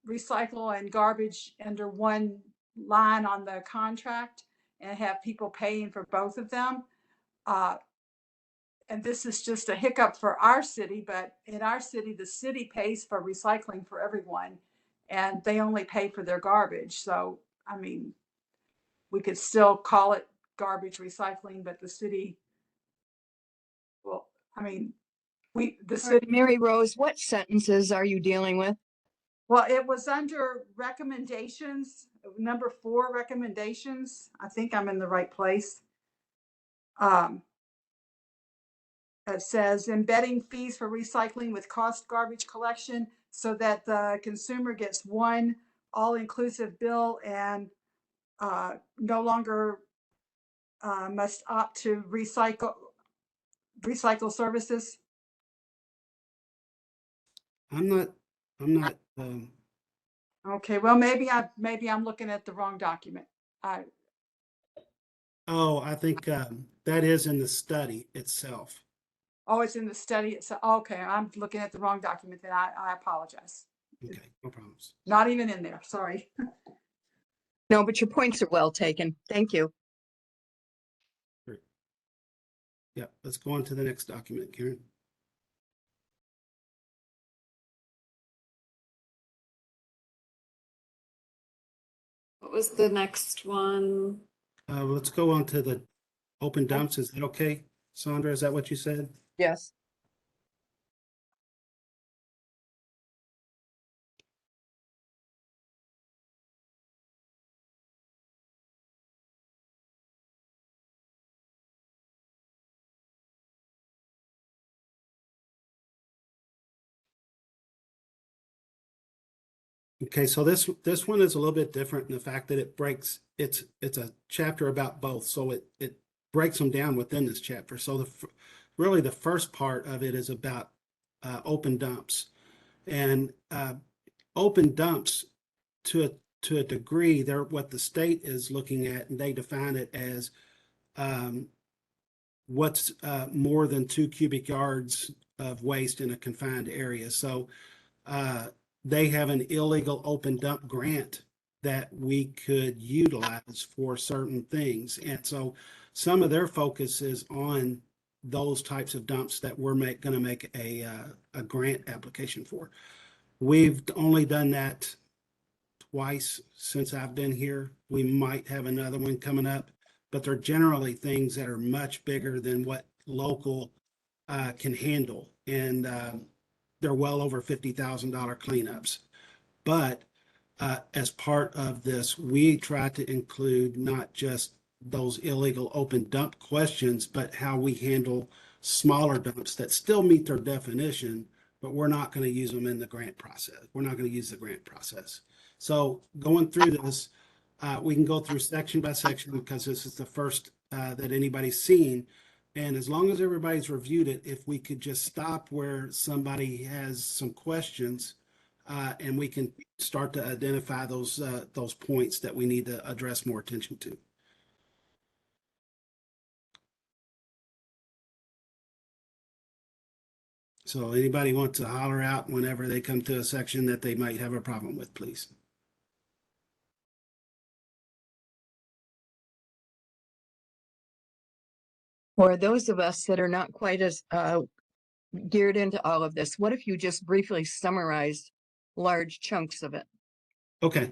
recycle and garbage under one line on the contract and have people paying for both of them. And this is just a hiccup for our city, but in our city, the city pays for recycling for everyone and they only pay for their garbage. So, I mean, we could still call it garbage recycling, but the city, well, I mean, the city. Mary Rose, what sentences are you dealing with? Well, it was under recommendations, number 4 recommendations. I think I'm in the right place. It says embedding fees for recycling with cost garbage collection so that the consumer gets one all-inclusive bill and no longer must opt to recycle services. I'm not, Okay, well, maybe I'm looking at the wrong document. I think that is in the study itself. Oh, it's in the study. It's okay. I'm looking at the wrong document. Then I apologize. Okay, no problems. Not even in there. Sorry. No, but your points are well taken. Thank you. Great. Yeah, let's go on to the next document, Karen. What was the next one? Let's go on to the open dumps. Is that okay, Sandra? Is that what you said? Yes. Okay, so this one is a little bit different in the fact that it's a chapter about both, so it breaks them down within this chapter. So really the first part of it is about open dumps, and open dumps to a degree, they're what the state is looking at, and they define it as what's more than 2 cubic yards of waste in a confined area. So they have an illegal open dump grant that we could utilize for certain things. And so some of their focus is on those types of dumps that we're going to make a grant application for. We've only done that twice since I've been here. We might have another one coming up, but they're generally things that are much bigger than what local can handle. And they're well over $50,000 cleanups. But as part of this, we try to include not just those illegal open dump questions, but how we handle smaller dumps that still meet their definition, but we're not going to use them in the grant process. We're not going to use the grant process. So going through this, we can go through section by section because this is the first that anybody's seen. And as long as everybody's reviewed it, if we could just stop where somebody has some questions, and we can start to identify those points that we need to address more attention to. So anybody want to holler out whenever they come to a section that they might have a problem with, please. For those of us that are not quite as geared into all of this, what if you just briefly summarized large chunks of it? Okay.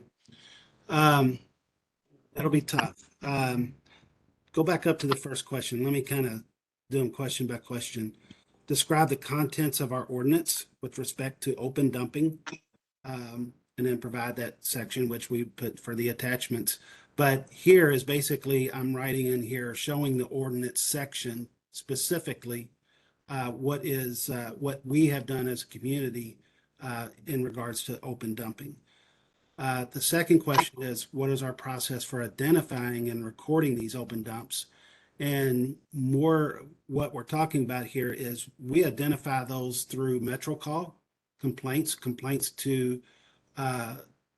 That'll be tough. Go back up to the first question. Let me kind of do them question by question. Describe the contents of our ordinance with respect to open dumping, and then provide that section which we put for the attachments. But here is basically, I'm writing in here showing the ordinance section specifically what we have done as a community in regards to open dumping. The second question is, what is our process for identifying and recording these open dumps? And more what we're talking about here is we identify those through Metro call complaints to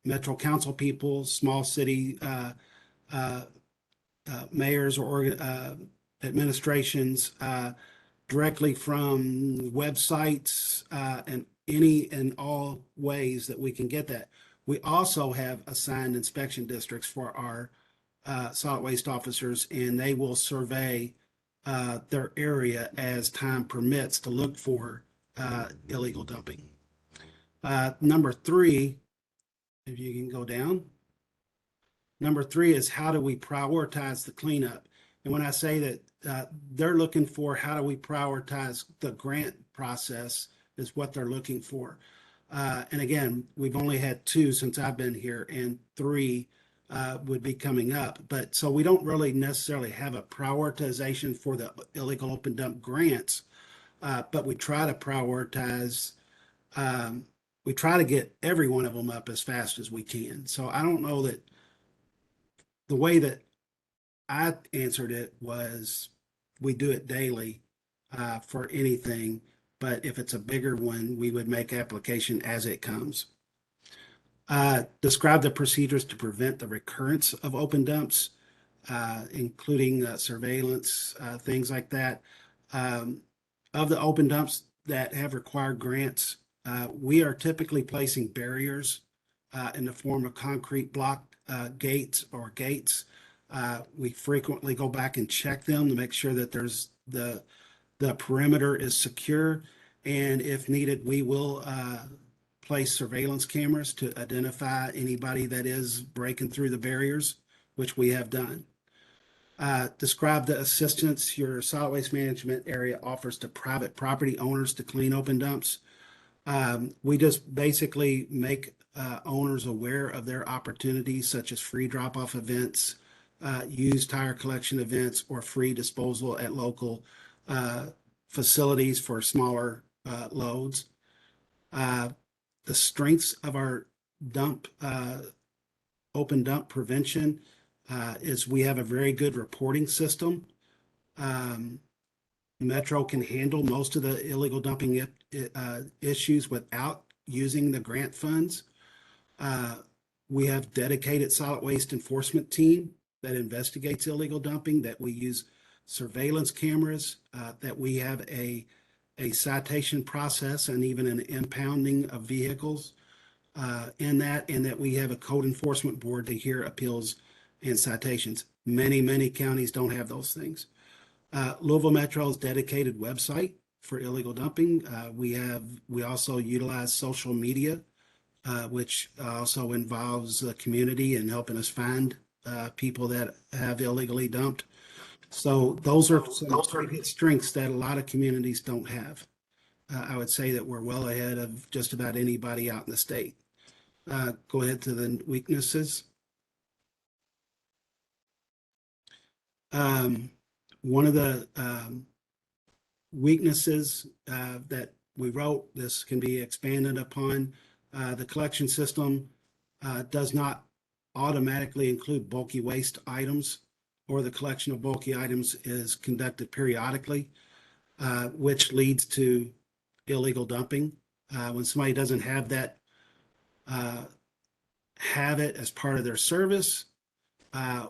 Metro Council people, small city mayors or administrations, directly from websites and any and all ways that we can get that. We also have assigned inspection districts for our solid waste officers, and they will survey their area as time permits to look for illegal dumping. Number 3, if you can go down. Number 3 is how do we prioritize the cleanup? And when I say that they're looking for how do we prioritize the grant process is what they're looking for. And again, we've only had 2 since I've been here, and 3 would be coming up. But so we don't really necessarily have a prioritization for the illegal open dump grants, but we try to prioritize. We try to get every one of them up as fast as we can. So I don't know that the way that I answered it was we do it daily for anything. But if it's a bigger one, we would make application as it comes. Describe the procedures to prevent the recurrence of open dumps, including surveillance, things like that. Of the open dumps that have required grants, we are typically placing barriers in the form of concrete block gates or gates. We frequently go back and check them to make sure that there's the perimeter is secure, and if needed, we will place surveillance cameras to identify anybody that is breaking through the barriers, which we have done. Describe the assistance your solid waste management area offers to private property owners to clean open dumps. We just basically make owners aware of their opportunities, such as free drop-off events, used tire collection events, or free disposal at local facilities for smaller loads. The strengths of our open dump prevention is we have a very good reporting system. Metro can handle most of the illegal dumping issues without using the grant funds. We have dedicated solid waste enforcement team that investigates illegal dumping, that we use surveillance cameras, that we have a citation process and even an impounding of vehicles and that we have a code enforcement board to hear appeals and citations. Many counties don't have those things. Louisville Metro's dedicated website for illegal dumping. We also utilize social media which also involves the community and helping us find people that have illegally dumped. So those are some big strengths that a lot of communities don't have. I would say that we're well ahead of just about anybody out in the state. Go ahead to the weaknesses. One of the weaknesses that we wrote, this can be expanded upon. The collection system does not automatically include bulky waste items, or the collection of bulky items is conducted periodically, which leads to illegal dumping. When somebody doesn't have that, have it as part of their service,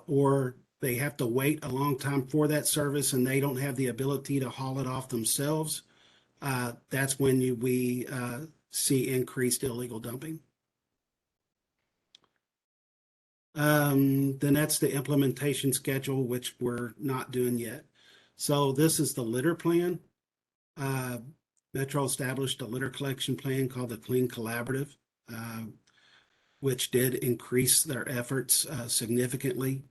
or they have to wait a long time for that service and they don't have the ability to haul it off themselves, that's when we see increased illegal dumping. Then that's the implementation schedule, which we're not doing yet. So this is the litter plan. Metro established a litter collection plan called the Clean Collaborative, which did increase their efforts significantly.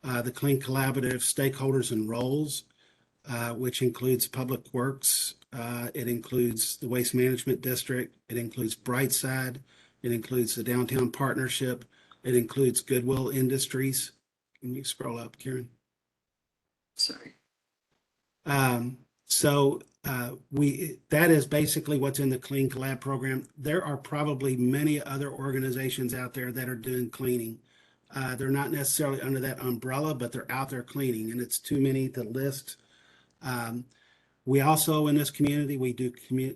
The Clean Collaborative stakeholders and roles, which includes Public Works, it includes the Waste Management District, it includes Brightside, it includes the Downtown Partnership, it includes Goodwill Industries. Can you scroll up, Karen? Sorry. So that is basically what's in the Clean Collab program. There are probably many other organizations out there that are doing cleaning. They're not necessarily under that umbrella, but they're out there cleaning, and it's too many to list. We also, in this community, we do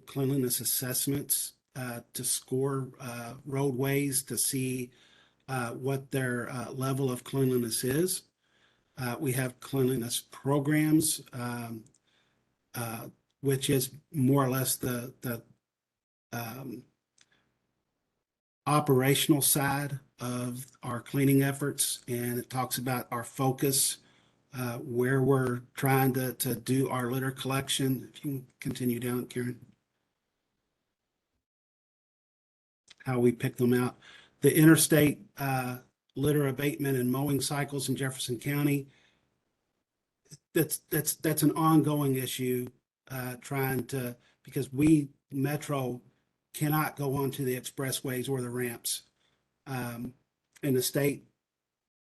cleanliness assessments to score roadways to see what their level of cleanliness is. We have cleanliness programs, which is more or less the operational side of our cleaning efforts, and it talks about our focus, where we're trying to do our litter collection. If you can continue down, Karen. How we pick them out. The interstate litter abatement and mowing cycles in Jefferson County, that's an ongoing issue, because Metro cannot go onto the expressways or the ramps. And the state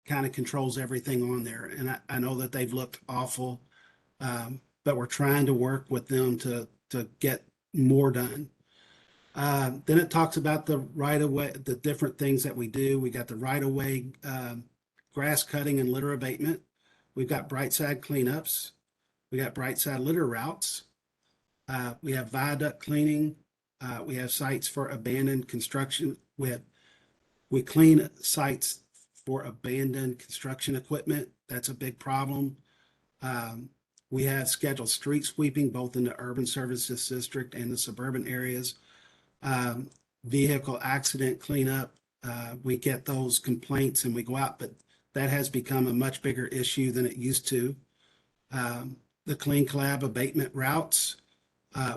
kind of controls everything on there. And I know that they've looked awful, but we're trying to work with them to get more done. Then it talks about the right-of-way, the different things that we do. We got the right-of-way grass cutting and litter abatement. We've got Brightside cleanups. We got Brightside litter routes. We have viaduct cleaning. We have sites for abandoned construction. We clean sites for abandoned construction equipment. That's a big problem. We have scheduled street sweeping, both in the urban services district and the suburban areas. Vehicle accident cleanup. We get those complaints and we go out, but that has become a much bigger issue than it used to. The Clean Collab abatement routes,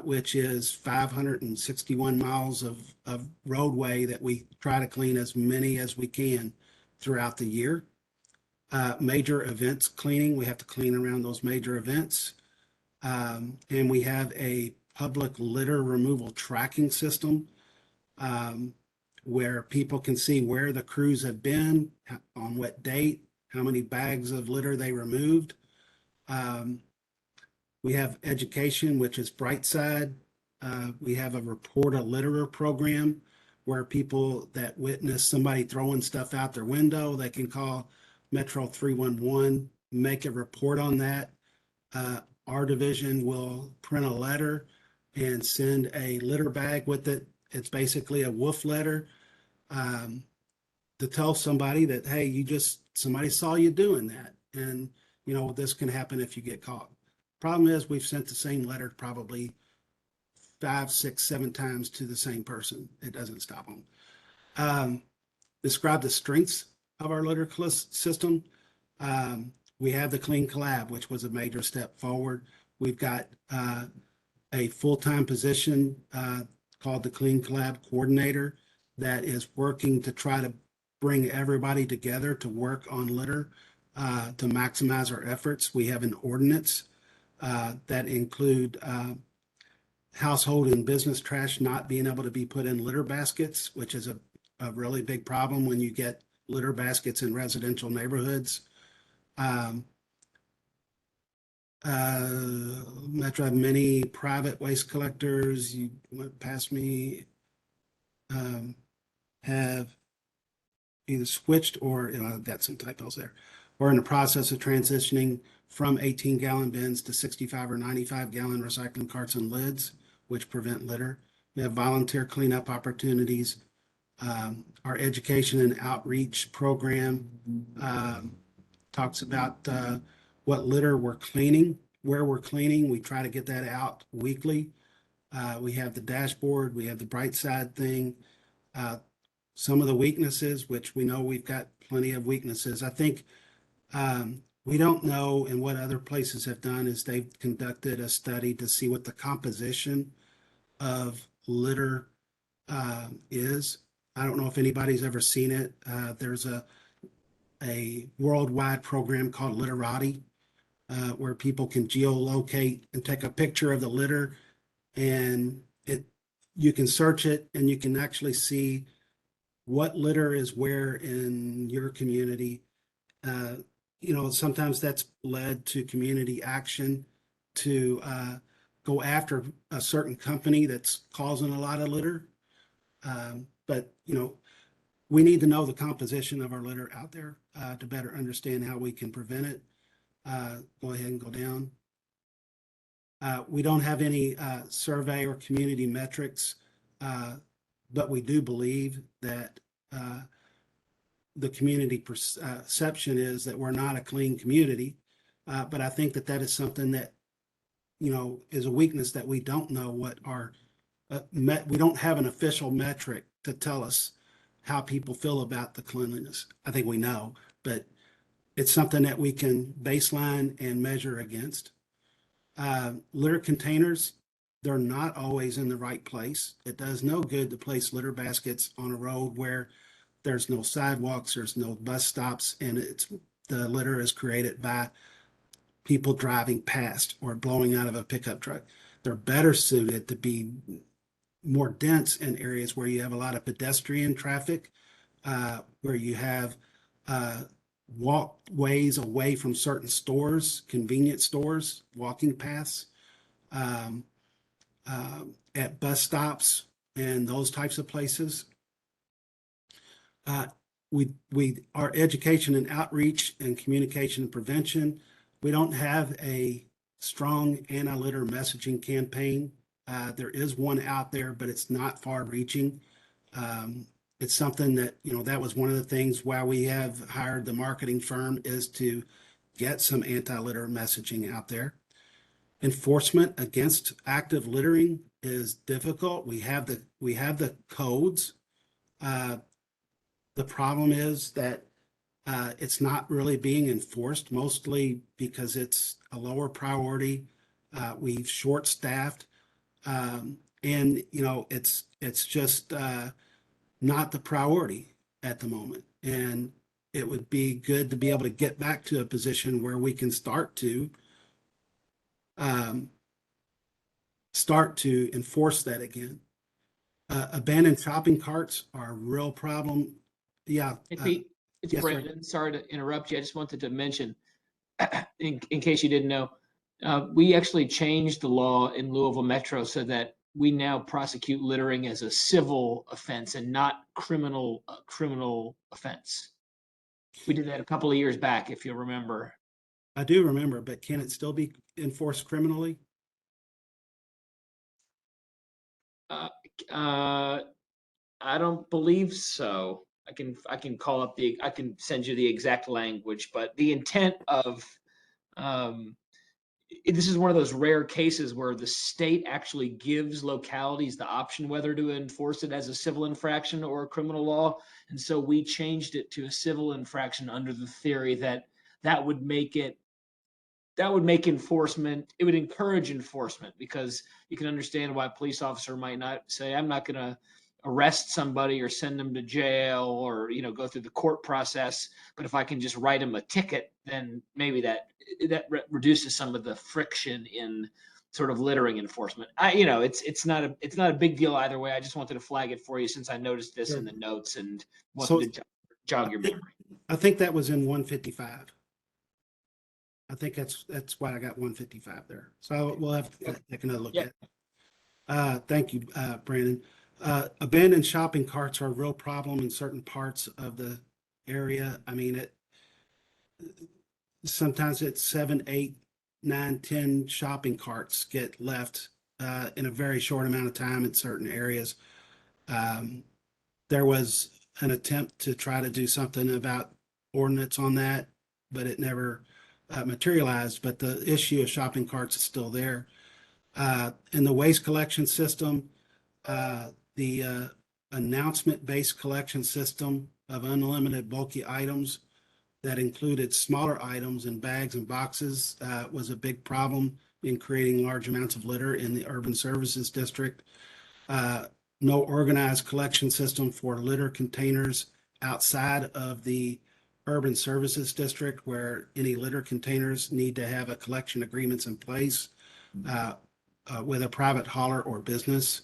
which is 561 miles of roadway that we try to clean as many as we can throughout the year. Major events cleaning, we have to clean around those major events. And we have a public litter removal tracking system, where people can see where the crews have been, on what date, how many bags of litter they removed. We have education, which is Brightside. We have a report a litterer program where people that witness somebody throwing stuff out their window, they can call Metro 311, make a report on that. Our division will print a letter and send a litter bag with it. It's basically a wolf letter, to tell somebody that, hey, somebody saw you doing that. And, this can happen if you get caught. Problem is, we've sent the same letter probably 5, 6, 7 times to the same person. It doesn't stop them. Describe the strengths of our litter system. We have the Clean Collab, which was a major step forward. We've got a full-time position called the Clean Collab Coordinator. that is working to try to bring everybody together to work on litter to maximize our efforts. We have an ordinance that include household and business trash not being able to be put in litter baskets, which is a really big problem when you get litter baskets in residential neighborhoods. Metro have many private waste collectors. You went past me, have either switched or got some typos there. We're in the process of transitioning from 18-gallon bins to 65 or 95-gallon recycling carts and lids, which prevent litter. We have volunteer cleanup opportunities. Our education and outreach program talks about what litter we're cleaning, where we're cleaning. We try to get that out weekly. We have the dashboard. We have the bright side thing. Some of the weaknesses, which we know we've got plenty of weaknesses. I think we don't know, and what other places have done is they've conducted a study to see what the composition of litter is. I don't know if anybody's ever seen it. There's a worldwide program called Literati, where people can geolocate and take a picture of the litter, and you can search it and you can actually see what litter is where in your community. Sometimes that's led to community action to go after a certain company that's causing a lot of litter. But we need to know the composition of our litter out there to better understand how we can prevent it. Go ahead and go down. We don't have any survey or community metrics, but we do believe that the community perception is that we're not a clean community. But I think that is something that, is a weakness that we don't know what our, we don't have an official metric to tell us how people feel about the cleanliness. I think we know, but it's something that we can baseline and measure against. Litter containers, they're not always in the right place. It does no good to place litter baskets on a road where there's no sidewalks, there's no bus stops, and the litter is created by people driving past or blowing out of a pickup truck. They're better suited to be more dense in areas where you have a lot of pedestrian traffic, where you have walkways away from certain stores, convenience stores, walking paths, at bus stops and those types of places. Our education and outreach and communication and prevention, we don't have a strong anti-litter messaging campaign. There is one out there, but it's not far reaching. It's something that, that was one of the things why we have hired the marketing firm, is to get some anti-litter messaging out there. Enforcement against active littering is difficult. We have the codes. The problem is that it's not really being enforced, mostly because it's a lower priority. We've short-staffed, and it's just not the priority at the moment. And it would be good to be able to get back to a position where we can start to enforce that again. Abandoned shopping carts are a real problem. Yeah. Hey, Pete, it's yes, sir. Brandon. Sorry to interrupt you. I just wanted to mention, in case you didn't know, we actually changed the law in Louisville Metro so that we now prosecute littering as a civil offense and not criminal offense. We did that a couple of years back, if you remember. I do remember, but can it still be enforced criminally? I don't believe so. I can call up I can send you the exact language, but the intent of this is one of those rare cases where the state actually gives localities the option whether to enforce it as a civil infraction or a criminal law. And so we changed it to a civil infraction under the theory that would make enforcement, it would encourage enforcement, because you can understand why a police officer might not say, I'm not going to arrest somebody or send them to jail or, go through the court process. But if I can just write them a ticket, then maybe that reduces some of the friction in sort of littering enforcement. It's not a big deal either way. I just wanted to flag it for you since I noticed this in the notes and wanted to jog your memory. I think that was in 155. I think that's why I got 155 there. So we'll have to take another look at it. Thank you, Brandon. Abandoned shopping carts are a real problem in certain parts of the area. I mean, sometimes it's 7, 8, 9, 10 shopping carts get left in a very short amount of time in certain areas. There was an attempt to try to do something about ordinance on that, but it never materialized. But the issue of shopping carts is still there. In the waste collection system, the announcement-based collection system of unlimited bulky items that included smaller items in bags and boxes was a big problem in creating large amounts of litter in the urban services district. No organized collection system for litter containers outside of the urban services district, where any litter containers need to have a collection agreements in place with a private hauler or business.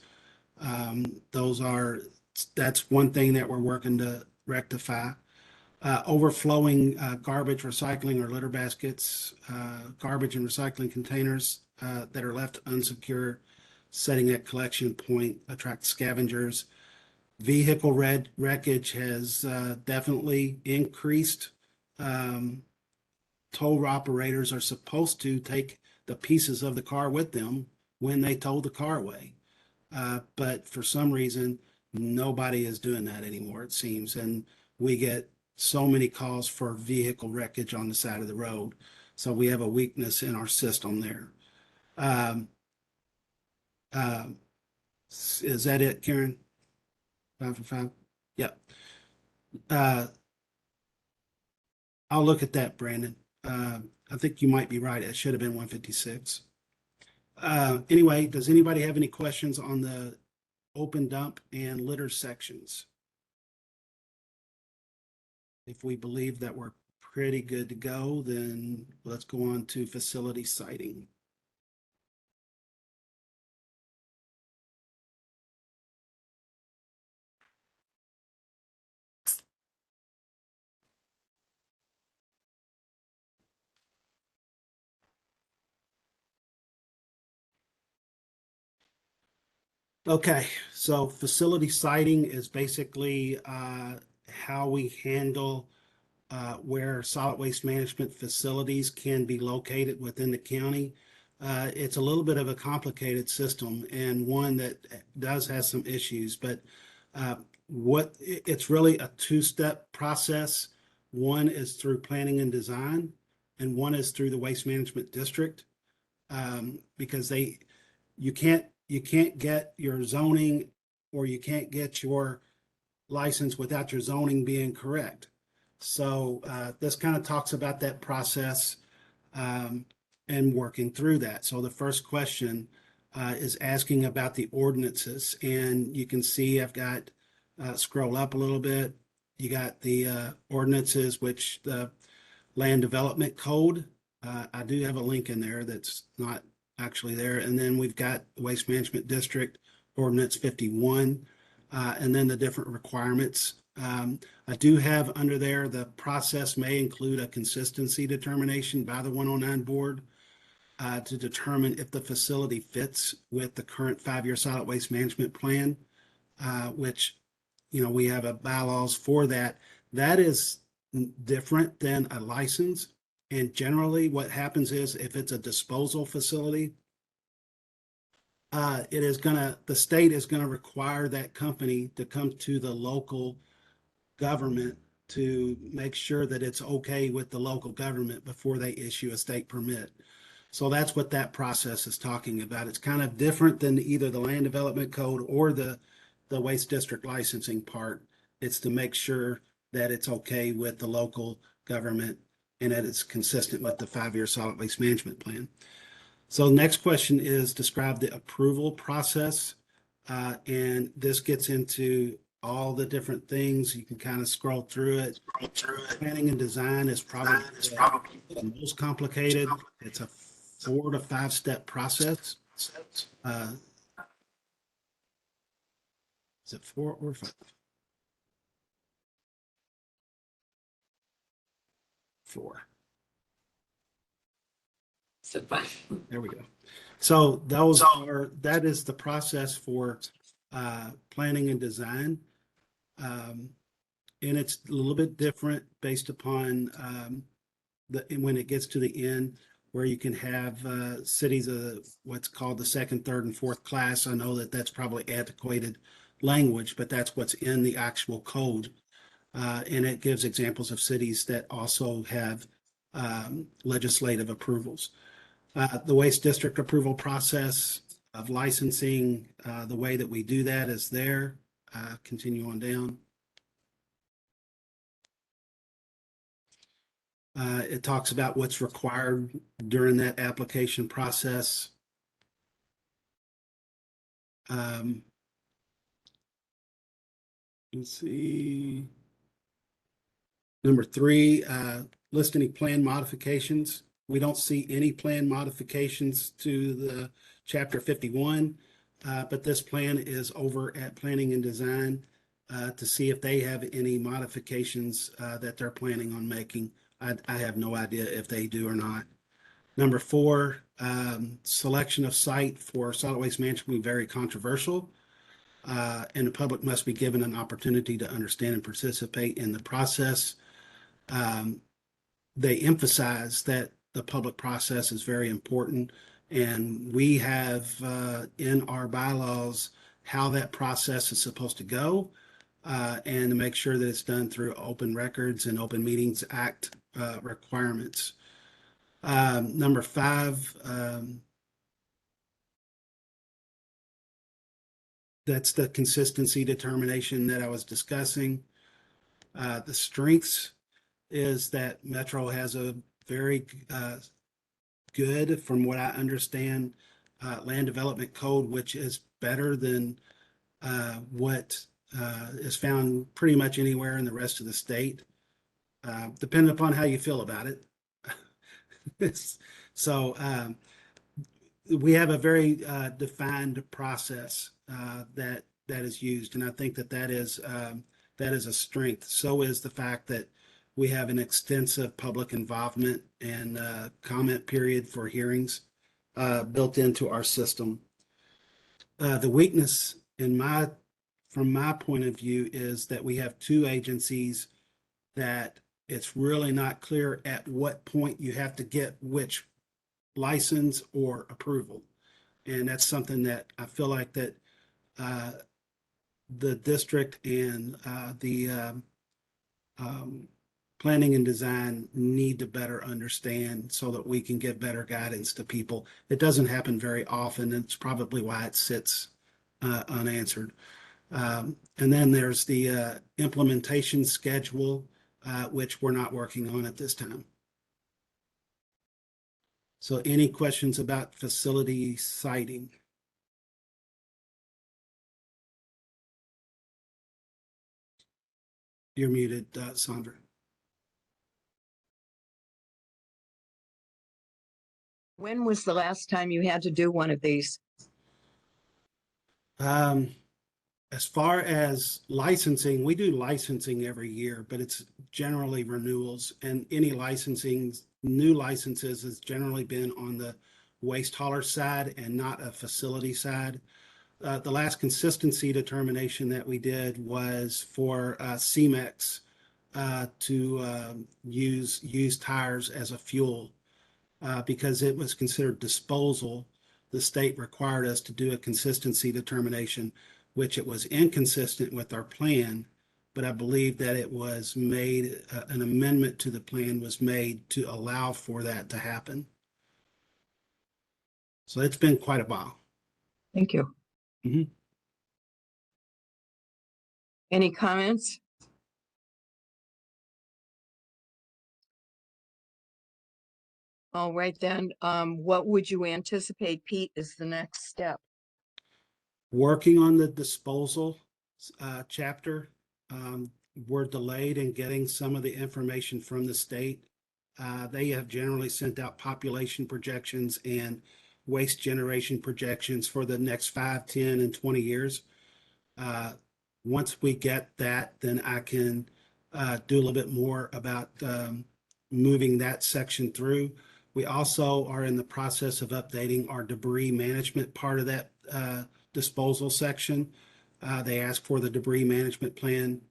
That's one thing that we're working to rectify. Overflowing garbage, recycling, or litter baskets, garbage and recycling containers that are left unsecure, setting that collection point attracts scavengers. Vehicle wreckage has definitely increased. Tow operators are supposed to take the pieces of the car with them when they tow the car away. But for some reason, nobody is doing that anymore, it seems. And we get so many calls for vehicle wreckage on the side of the road. So we have a weakness in our system there. Is that it, Karen? 5 for 5? Yep. I'll look at that, Brandon. I think you might be right. It should have been 156. Anyway, does anybody have any questions on the open dump and litter sections? If we believe that we're pretty good to go, then let's go on to facility citing. Okay, so facility citing is basically how we handle where solid waste management facilities can be located within the county. It's a little bit of a complicated system and one that does have some issues, but it's really a two-step process. One is through planning and design, and one is through the waste management district, because you can't get your zoning, or you can't get your license without your zoning being correct. So this kind of talks about that process and working through that. So the first question is asking about the ordinances, and you can see I've got scroll up a little bit. You got the ordinances, which the land development code. I do have a link in there that's not actually there. And then we've got the Waste Management District Ordinance 51, and then the different requirements. I do have under there, the process may include a consistency determination by the 109 board to determine if the facility fits with the current 5-year solid waste management plan, which, we have a bylaws for that. That is different than a license. And generally what happens is if it's a disposal facility, the state is going to require that company to come to the local government to make sure that it's okay with the local government before they issue a state permit. So that's what that process is talking about. It's kind of different than either the land development code or the waste district licensing part. It's to make sure that it's okay with the local government and that it's consistent with the 5-year solid waste management plan. So the next question is describe the approval process. And this gets into all the different things. You can kind of scroll through it. Planning and design is probably the most complicated. It's a 4 to 5 step process. Is it 4 or 5? 4. There we go. So that is the process for planning and design. And it's a little bit different based upon when it gets to the end, where you can have cities of what's called the second, third, and fourth class. I know that that's probably antiquated language, but that's what's in the actual code. And it gives examples of cities that also have legislative approvals. The waste district approval process of licensing, the way that we do that is there. Continue on down. It talks about what's required during that application process. Let's see. Number 3, list any plan modifications. We don't see any plan modifications to the Chapter 51, but this plan is over at Planning and Design to see if they have any modifications that they're planning on making. I have no idea if they do or not. Number 4, selection of site for solid waste management will be very controversial, and the public must be given an opportunity to understand and participate in the process. They emphasize that the public process is very important, and we have in our bylaws how that process is supposed to go, and to make sure that it's done through Open Records and Open Meetings Act requirements. Number 5, that's the consistency determination that I was discussing. The strengths is that Metro has a very good, from what I understand, land development code, which is better than what is found pretty much anywhere in the rest of the state, depending upon how you feel about it. So we have a very defined process that is used, and I think that is a strength. So is the fact that we have an extensive public involvement and comment period for hearings built into our system. The weakness from my point of view is that we have 2 agencies that it's really not clear at what point you have to get which license or approval. And that's something that I feel like that the district and the planning and design need to better understand so that we can give better guidance to people. It doesn't happen very often. It's probably why it sits unanswered. And then there's the implementation schedule, which we're not working on at this time. So any questions about facility citing? You're muted, Sandra. When was the last time you had to do one of these? As far as licensing, we do licensing every year, but it's generally renewals, and any licensing, new licenses has generally been on the waste hauler side and not a facility side. The last consistency determination that we did was for CEMEX to use tires as a fuel because it was considered disposal. The state required us to do a consistency determination, which it was inconsistent with our plan, but I believe that it was made, an amendment to the plan was made to allow for that to happen. So it's been quite a while. Thank you. Mhm. Any comments? All right then, what would you anticipate, Pete, is the next step? working on the disposal chapter. We're delayed in getting some of the information from the state. They have generally sent out population projections and waste generation projections for the next 5, 10, and 20 years. Once we get that, then I can do a little bit more about moving that section through. We also are in the process of updating our debris management part of that disposal section. They asked for the debris management plan,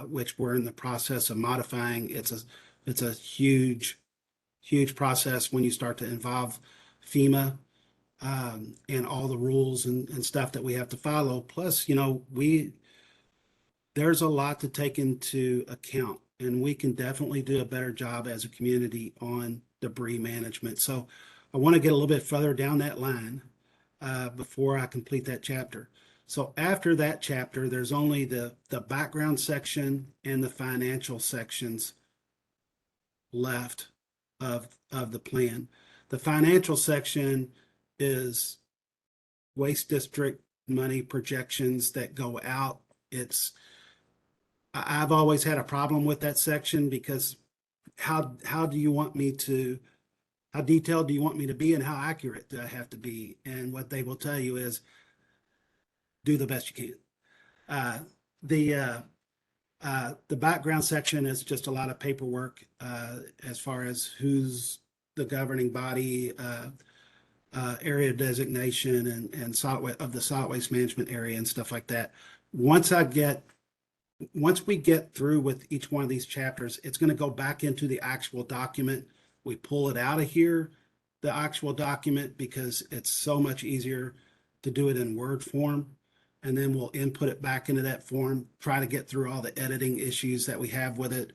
which we're in the process of modifying. It's a huge process when you start to involve FEMA and all the rules and stuff that we have to follow. Plus, there's a lot to take into account, and we can definitely do a better job as a community on debris management. So I want to get a little bit further down that line before I complete that chapter. So after that chapter, there's only the background section and the financial sections left of the plan. The financial section is waste district money projections that go out. I've always had a problem with that section because how detailed do you want me to be, and how accurate do I have to be? And what they will tell you is do the best you can. The background section is just a lot of paperwork as far as who's the governing body, area designation, and of the solid waste management area and stuff like that. Once we get through with each one of these chapters, it's going to go back into the actual document. We pull it out of here, the actual document, because it's so much easier to do it in Word form. And then we'll input it back into that form, try to get through all the editing issues that we have with it.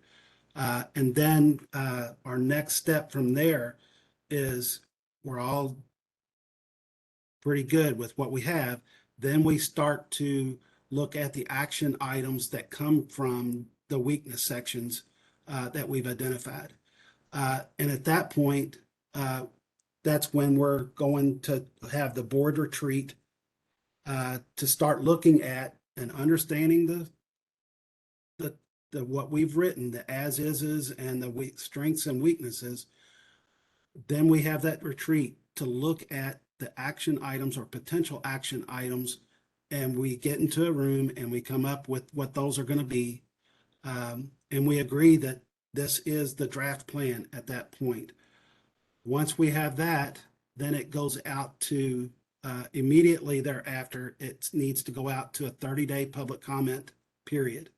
And then our next step from there is we're all pretty good with what we have. Then we start to look at the action items that come from the weakness sections that we've identified. And at that point, that's when we're going to have the board retreat to start looking at and understanding the what we've written, the as is and the strengths and weaknesses. Then we have that retreat to look at the action items or potential action items, and we get into a room and we come up with what those are going to be. And we agree that this is the draft plan at that point. Once we have that, then it goes out to immediately thereafter, it needs to go out to a 30-day public comment period.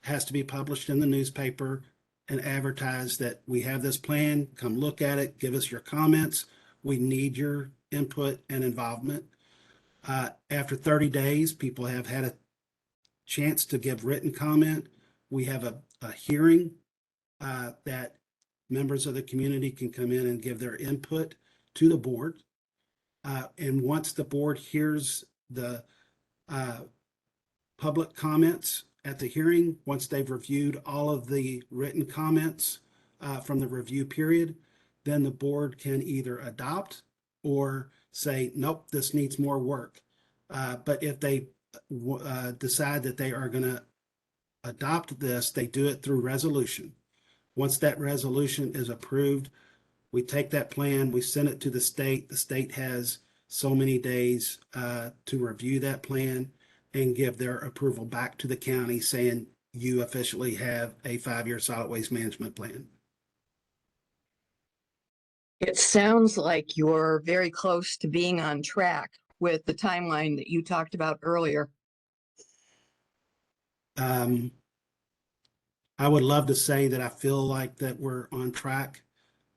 It has to be published in the newspaper and advertised that we have this plan, come look at it, give us your comments. We need your input and involvement. After 30 days, people have had a chance to give written comment. We have a hearing that members of the community can come in and give their input to the board. And once the board hears the public comments at the hearing, once they've reviewed all of the written comments from the review period, then the board can either adopt or say, nope, this needs more work. But if they decide that they are going to adopt this, they do it through resolution. Once that resolution is approved, we take that plan, we send it to the state. The state has so many days to review that plan and give their approval back to the county saying you officially have a 5-year solid waste management plan. It sounds like you're very close to being on track with the timeline that you talked about earlier. I would love to say that I feel like that we're on track,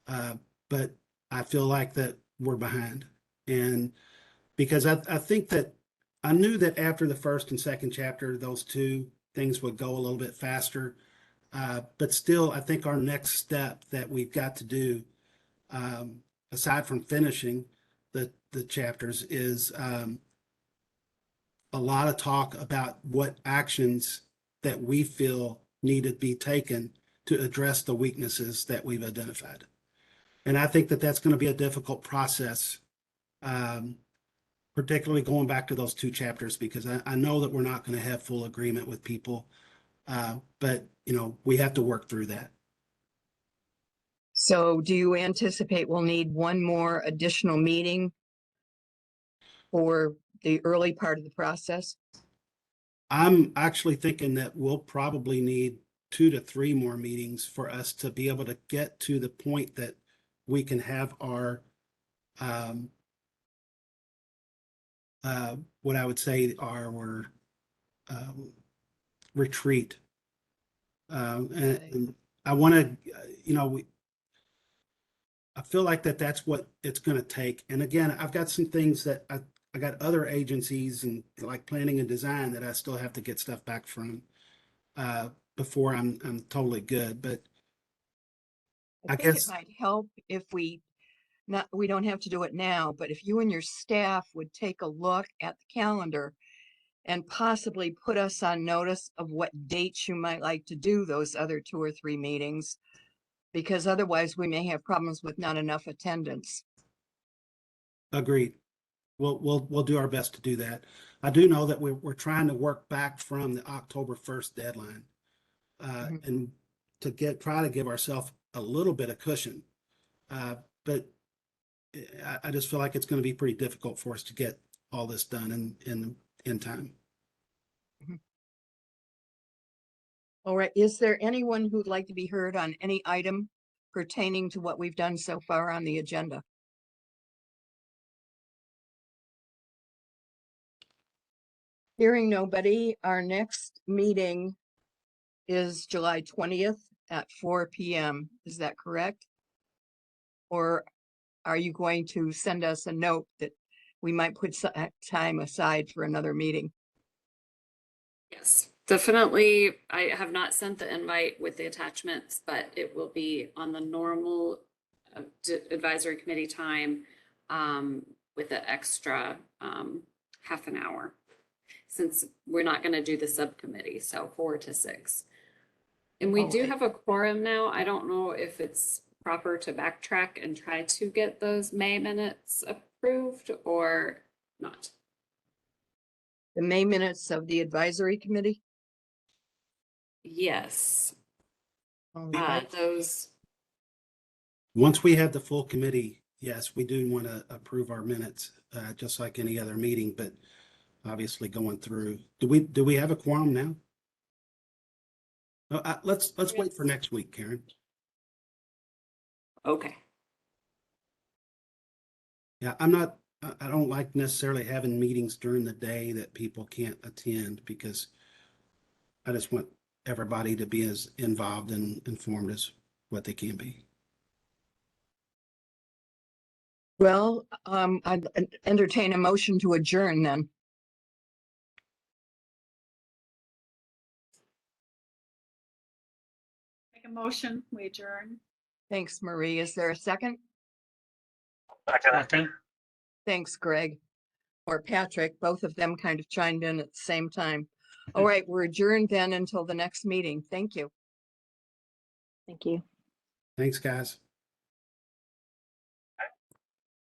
but I feel like that we're behind. And because I think that I knew that after the first and second chapter, those two things would go a little bit faster. But still, I think our next step that we've got to do, aside from finishing the chapters, is a lot of talk about what actions that we feel need to be taken to address the weaknesses that we've identified. And I think that that's going to be a difficult process. particularly going back to those two chapters, because I know that we're not going to have full agreement with people. But, we have to work through that. So do you anticipate we'll need one more additional meeting for the early part of the process? I'm actually thinking that we'll probably need 2 to 3 more meetings for us to be able to get to the point that we can have our, what I would say our retreat. And I want to, I feel like that's what it's going to take. And again, I've got some things that I got other agencies and like planning and design that I still have to get stuff back from before I'm totally good. But I think guess it might help if we don't have to do it now, but if you and your staff would take a look at the calendar and possibly put us on notice of what dates you might like to do those other 2 or 3 meetings, because otherwise we may have problems with not enough attendance. agreed. We'll do our best to do that. I do know that we're trying to work back from the October 1st deadline, and to try to give ourselves a little bit of cushion. But I just feel like it's going to be pretty difficult for us to get all this done in time. All right, is there anyone who'd like to be heard on any item pertaining to what we've done so far on the agenda? Hearing nobody, our next meeting is July 20th at 4 p.m. Is that correct? Or are you going to send us a note that we might put time aside for another meeting? Yes, definitely. I have not sent the invite with the attachments, but it will be on the normal advisory committee time with the extra half an hour, since we're not going to do the subcommittee, so 4 to 6. And we do Okay. have a quorum now. I don't know if it's proper to backtrack and try to get those May minutes approved or not. The May minutes of the advisory committee? Yes, All right. those. Once we have the full committee, yes, we do want to approve our minutes, just like any other meeting, but obviously going through, do we have a quorum now? Let's wait for next week, Karen. Okay. Yeah, I don't like necessarily having meetings during the day that people can't attend, because I just want everybody to be as involved and informed as what they can be. Well, I'd entertain a motion to adjourn then. Make a motion, we adjourn. Thanks, Marie. Is there a second? Second. Thanks, Greg. Or Patrick, both of them kind of chimed in at the same time. All right, we're adjourned then until the next meeting. Thank you. Thank you. Thanks, guys.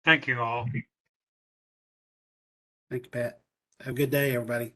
Thank you all. Thank you, Pat. Have a good day, everybody.